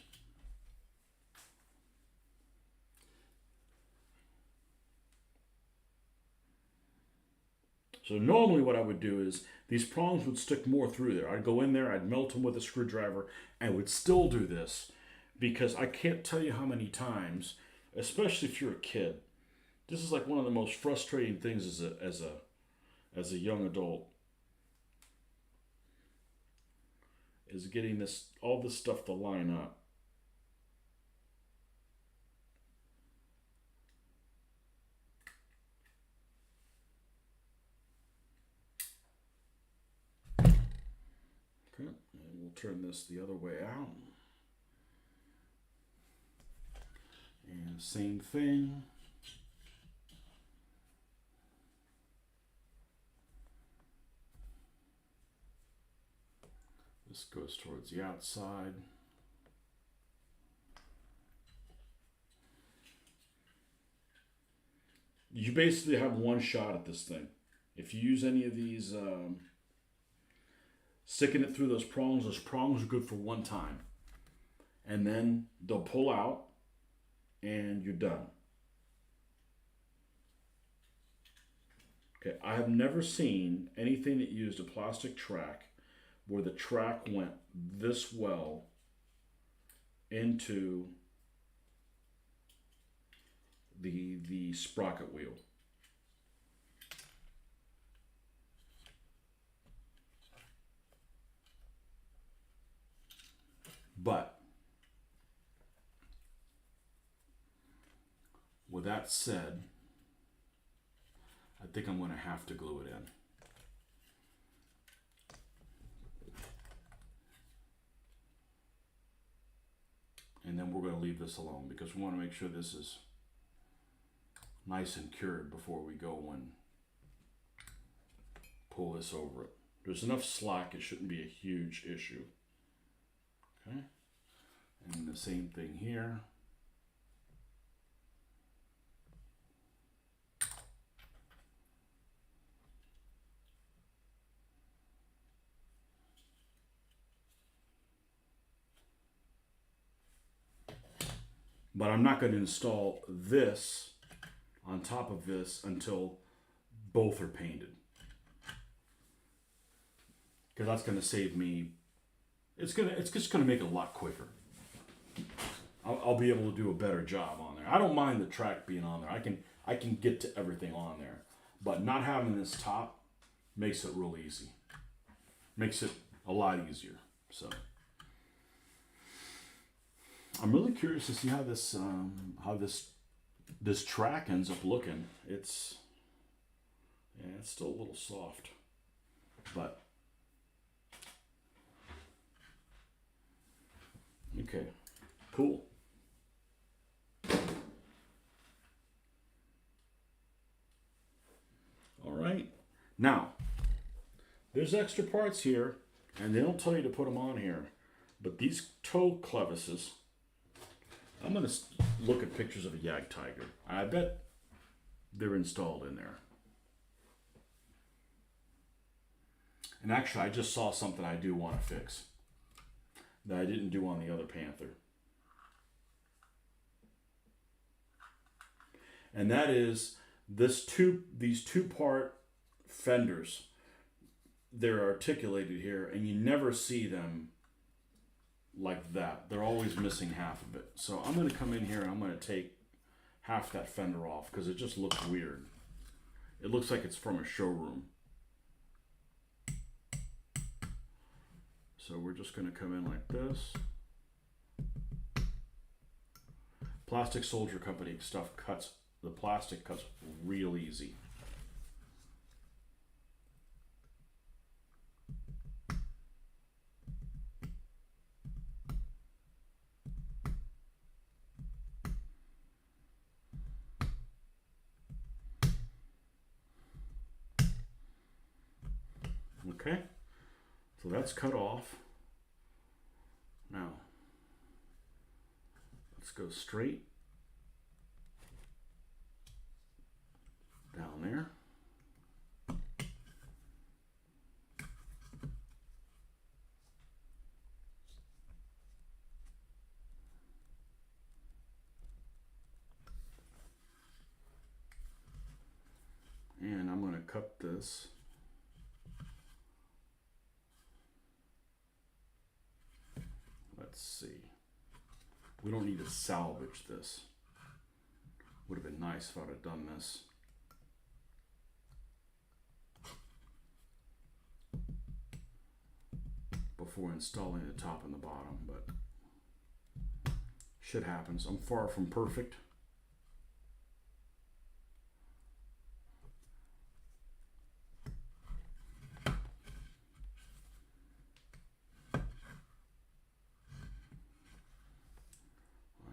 So normally what I would do is these prongs would stick more through there. I'd go in there, I'd melt them with a screwdriver, and would still do this because I can't tell you how many times, especially if you're a kid, this is like one of the most frustrating things as a young adult, is getting all this stuff to line up. Okay, and we'll turn this the other way out. And same thing. This goes towards the outside. You basically have one shot at this thing. If you use any of these, sticking it through those prongs are good for one time. And then they'll pull out and you're done. Okay, I have never seen anything that used a plastic track where the track went this well into the sprocket wheel. But with that said, I think I'm going to have to glue it in. And then we're going to leave this alone because we want to make sure this is nice and cured before we go and pull this over it. There's enough slack, it shouldn't be a huge issue. Okay, and the same thing here. But I'm not going to install this on top of this until both are painted. Because that's going to save me, it's just going to make it a lot quicker. I'll be able to do a better job on there. I don't mind the track being on there. I can get to everything on there. But not having this top makes it real easy. Makes it a lot easier. So I'm really curious to see how this track ends up looking. It's still a little soft, but okay, cool. All right, now there's extra parts here, and they don't tell you to put them on here, but these toe clevises, I'm going to look at pictures of a Yag Tiger. I bet they're installed in there. And actually, I just saw something I do want to fix that I didn't do on the other Panther. And that is these two-part fenders. They're articulated here, and you never see them like that. They're always missing half of it. So I'm going to come in here and I'm going to take half that fender off because it just looks weird. It looks like it's from a showroom. So we're just going to come in like this. Plastic Soldier Company stuff cuts, the plastic cuts real easy. Okay, so that's cut off. Now, Let's go straight down there. And I'm going to cut this. Let's see. We don't need to salvage this. Would have been nice if I'd have done this. Before installing the top and the bottom, but shit happens. I'm far from perfect.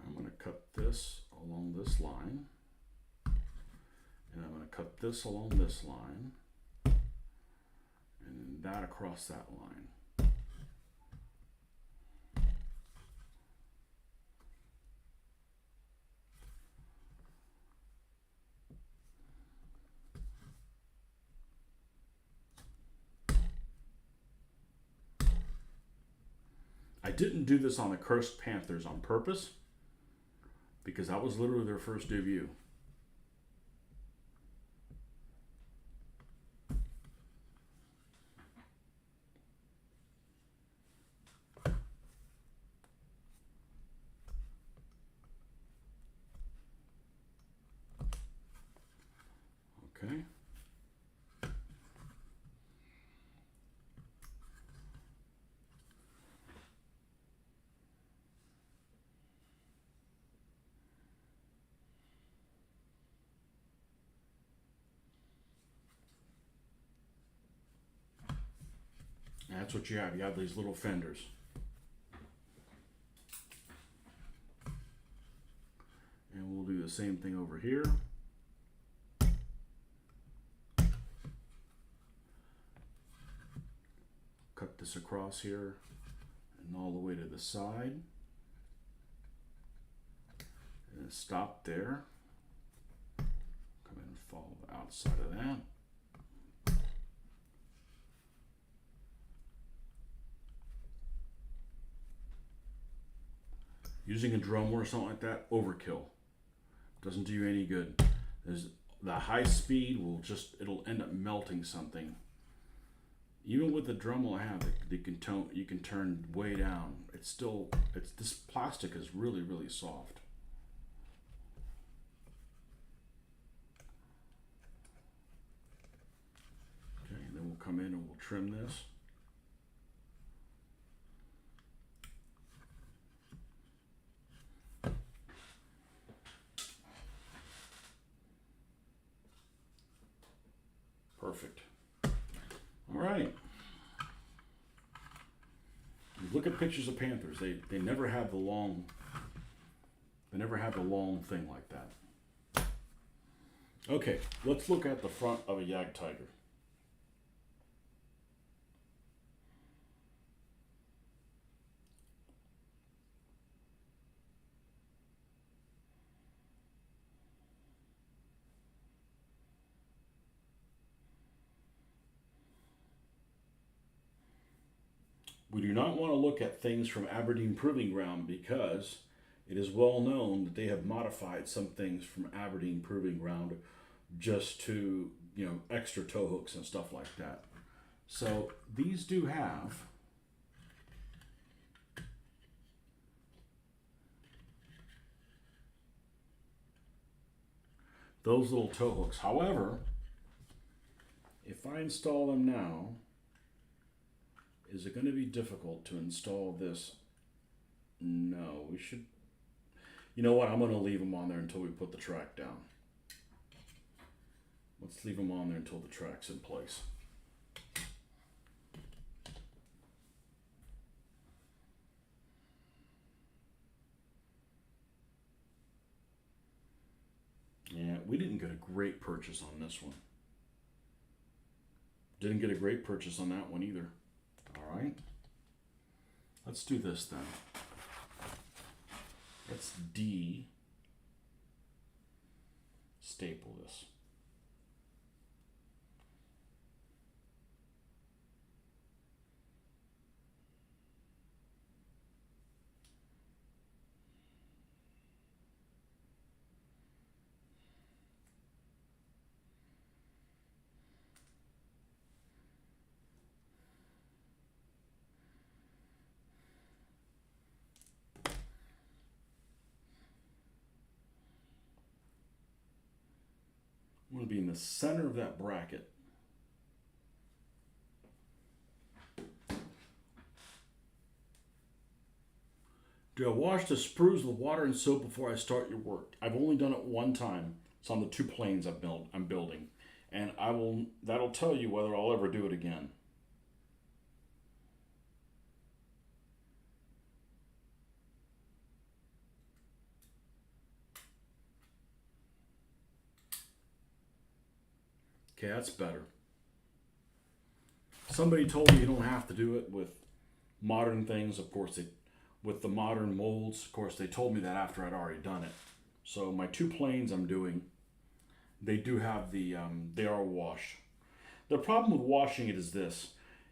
I'm going to cut this along this line, and I'm going to cut this along this line, and that across that line. I didn't do this on the Cursed Panthers on purpose because that was literally their first debut. Okay. And that's what you have. You have these little fenders. And we'll do the same thing over here. Cut this across here and all the way to the side. And then stop there. Come in and follow the outside of that. Using a drum or something like that, overkill. Doesn't do you any good. The high speed will just, it'll end up melting something. Even with the Dremel I have, you can turn way down. This plastic is really, really soft. Okay, and then we'll come in and we'll trim this. Perfect. All right. You look at pictures of Panthers. They never have the long. They never have the long thing like that. Okay, let's look at the front of a Jagdtiger. We do not want to look at things from Aberdeen Proving Ground because it is well known that they have modified some things from Aberdeen Proving Ground just to, extra tow hooks and stuff like that. So these do have those little tow hooks. However, if I install them now, is it going to be difficult to install this? No, we should. You know what? I'm going to leave them on there until we put the track down. Let's leave them on there until the track's in place. Yeah, we didn't get a great purchase on this one. Didn't get a great purchase on that one either. All right. Let's do this then. Let's staple this. I'm going to be in the center of that bracket. Do I wash the sprues with water and soap before I start your work? I've only done it one time. It's on the 2 planes I'm building, and that'll tell you whether I'll ever do it again. Okay, that's better. Somebody told me you don't have to do it with modern things. Of course, with the modern molds, of course, they told me that after I'd already done it. So my 2 planes I'm doing, they do have they are washed. The problem with washing it is this: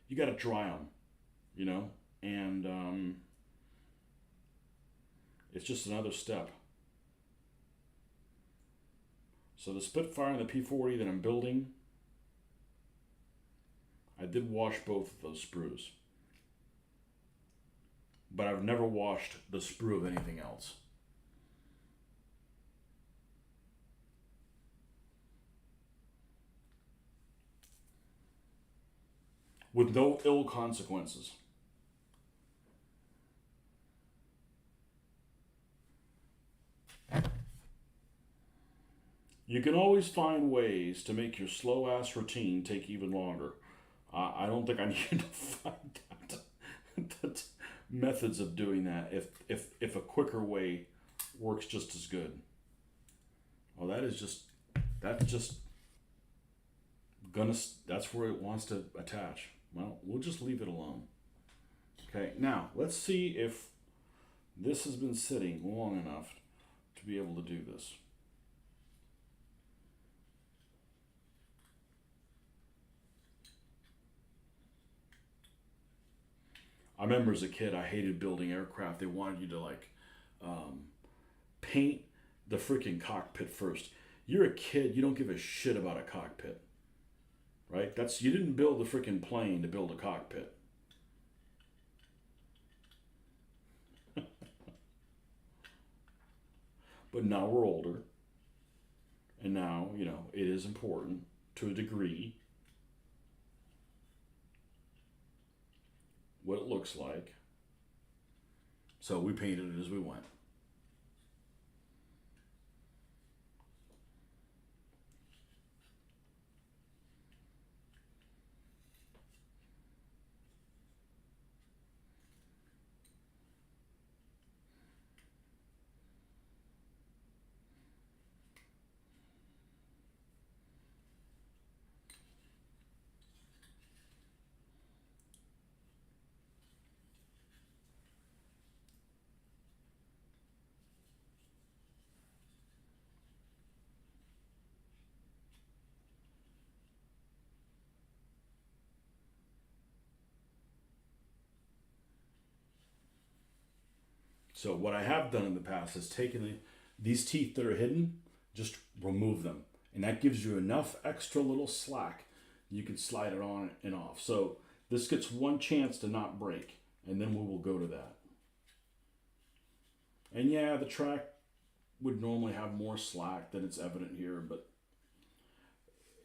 you got to dry them, you know, and it's just another step. So the Spitfire and the P40 that I'm building, I did wash both of those sprues, but I've never washed the sprue of anything else. With no ill consequences. You can always find ways to make your slow ass routine take even longer. I don't think I need to find that methods of doing that if a quicker way works just as good. Well, that's just that's where it wants to attach. Well, we'll just leave it alone. Okay, now let's see if this has been sitting long enough to be able to do this. I remember as a kid, I hated building aircraft. They wanted you to um, paint the freaking cockpit first. You're a kid. You don't give a shit about a cockpit, right? You didn't build the freaking plane to build a cockpit. But now we're older, and now it is important to a degree what it looks like. So we painted it as we went. So what I have done in the past is taken these teeth that are hidden, just remove them. And that gives you enough extra little slack. You can slide it on and off. So this gets one chance to not break, and then we will go to that. And yeah, the track would normally have more slack than it's evident here, but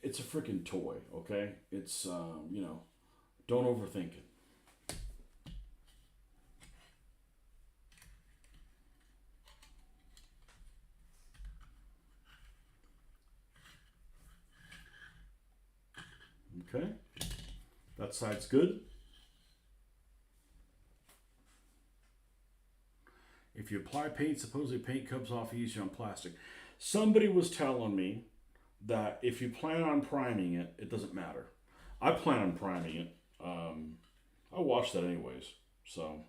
it's a freaking toy, okay? It's, don't overthink it. Okay, that side's good. If you apply paint, supposedly paint comes off easier on plastic. Somebody was telling me that if you plan on priming it, it doesn't matter. I plan on priming it. I wash that anyways, so.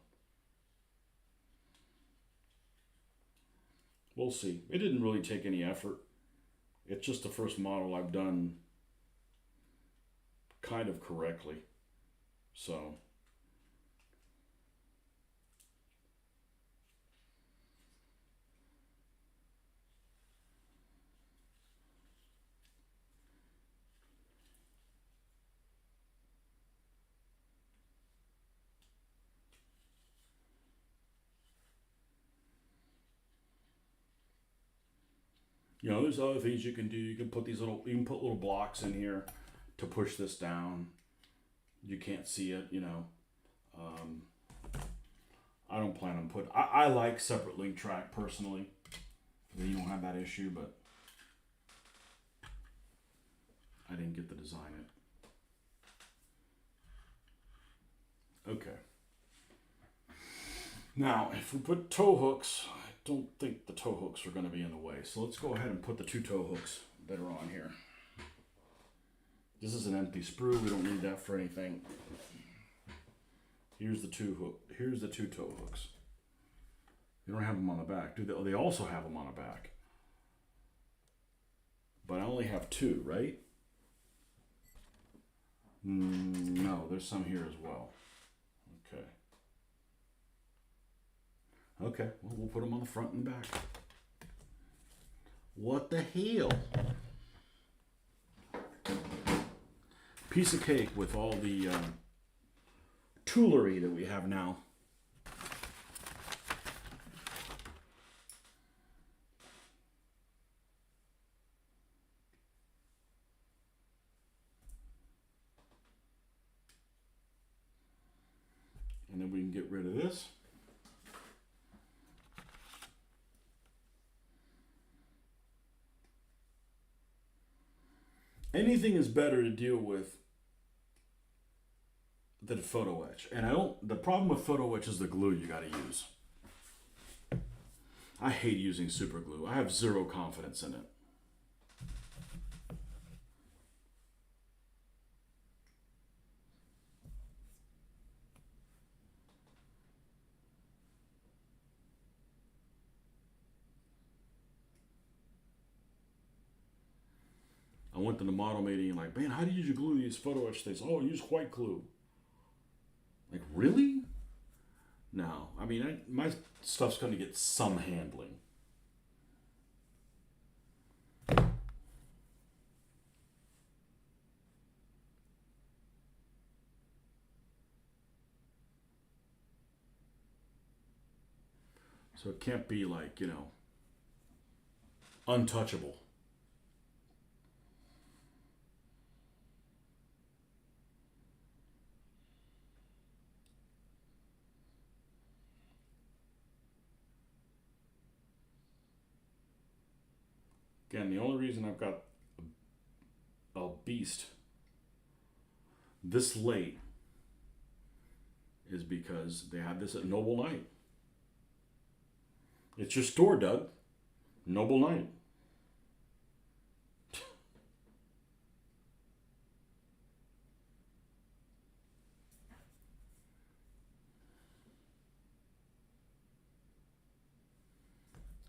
We'll see. It didn't really take any effort. It's just the first model I've done kind of correctly. So, you know, there's other things you can do. You can put little blocks in here to push this down. You can't see it, you know. I don't plan on putting. I like separate link track personally. You don't have that issue, but I didn't get to design it. Okay. Now, if we put tow hooks, I don't think the tow hooks are going to be in the way. So let's go ahead and put the 2 tow hooks that are on here. This is an empty sprue. We don't need that for anything. Here's the 2 hook. Here's the 2 tow hooks. You don't have them on the back, do they? Oh, they also have them on the back. But I only have 2, right? No, there's some here as well. Okay. Okay, well, we'll put them on the front and back. What the hell? Piece of cake with all the toolery that we have now. And then we can get rid of this. Anything is better to deal with than photo etch. And the problem with photo etch is the glue you gotta use. I hate using super glue. I have zero confidence in it. I went to the model meeting and like, man, how do you glue these photo etch things? Oh, I use white glue. Like, really? No. I mean, my stuff's going to get some handling. So it can't be like, you know, untouchable. Again, the only reason I've got a beast this late is because they had this at Noble Night. It's your store, Doug. Noble Night.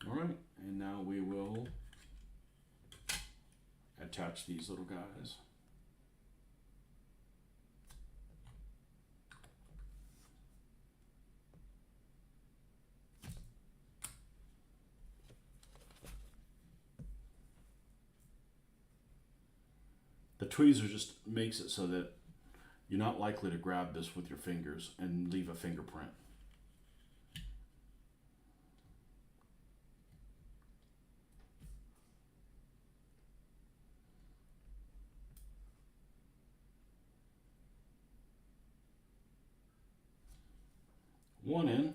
All right, and now we will attach these little guys. The tweezer just makes it so that you're not likely to grab this with your fingers and leave a fingerprint. One in.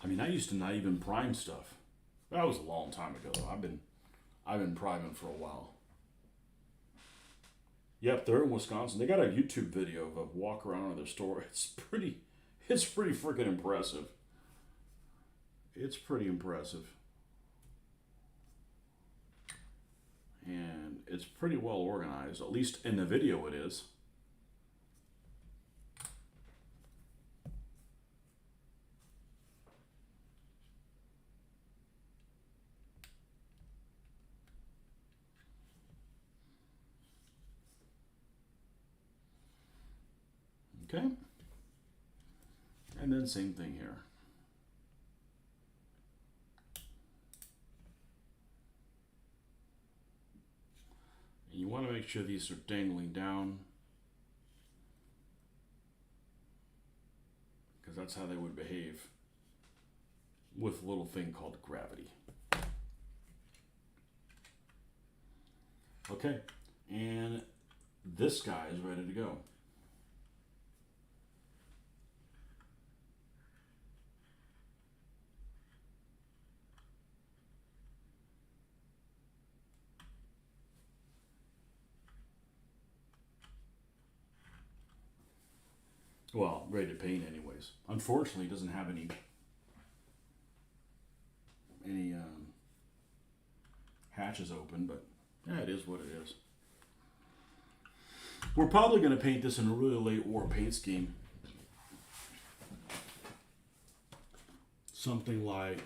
I mean, I used to not even prime stuff. That was a long time ago, though. I've been priming for a while. Yep, they're in Wisconsin. They got a YouTube video of a walk around in their store. It's pretty freaking impressive. It's pretty impressive. And it's pretty well organized, at least in the video it is. Okay. And then same thing here. And you want to make sure these are dangling down, because that's how they would behave with a little thing called gravity. Okay, and this guy is ready to go. Well, ready to paint anyways. Unfortunately, it doesn't have any hatches open, but yeah, it is what it is. We're probably going to paint this in a really late war paint scheme. Something like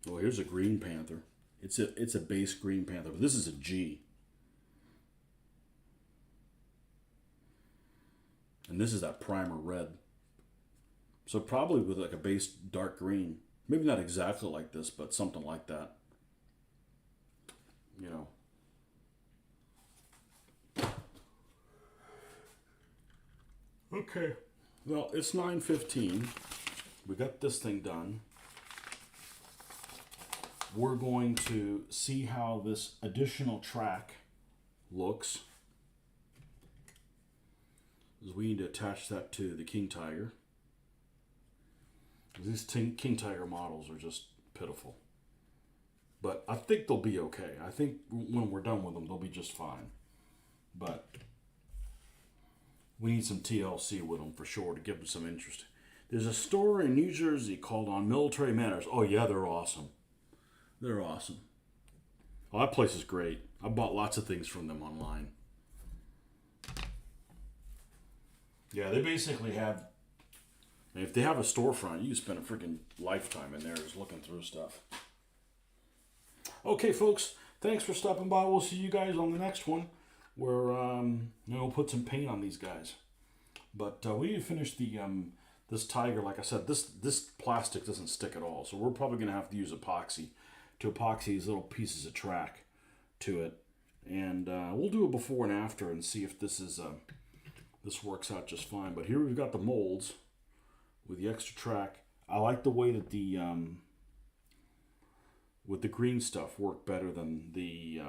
oh, here's a green panther. It's a base green panther, but this is a G. And this is that primer red. So probably with like a base dark green. Maybe not exactly like this, but something like that. You know. Okay. Well, it's 9:15. We got this thing done. We're going to see how this additional track looks. We need to attach that to the King Tiger. These King Tiger models are just pitiful. But I think they'll be okay. I think when we're done with them, they'll be just fine. But we need some TLC with them for sure to give them some interest. There's a store in New Jersey called On Military Manners. Oh yeah, they're awesome. They're awesome. Oh, that place is great. I bought lots of things from them online. Yeah, they basically have, if they have a storefront, you can spend a freaking lifetime in there just looking through stuff. Okay, folks, thanks for stopping by. We'll see you guys on the next one where we'll put some paint on these guys. But we need to finish the this tiger. Like I said, this plastic doesn't stick at all, so we're probably going to have to use epoxy to epoxy these little pieces of track to it. And we'll do a before and after and see if this is this works out just fine. But here we've got the molds with the extra track. I like the way that the with the green stuff worked better than the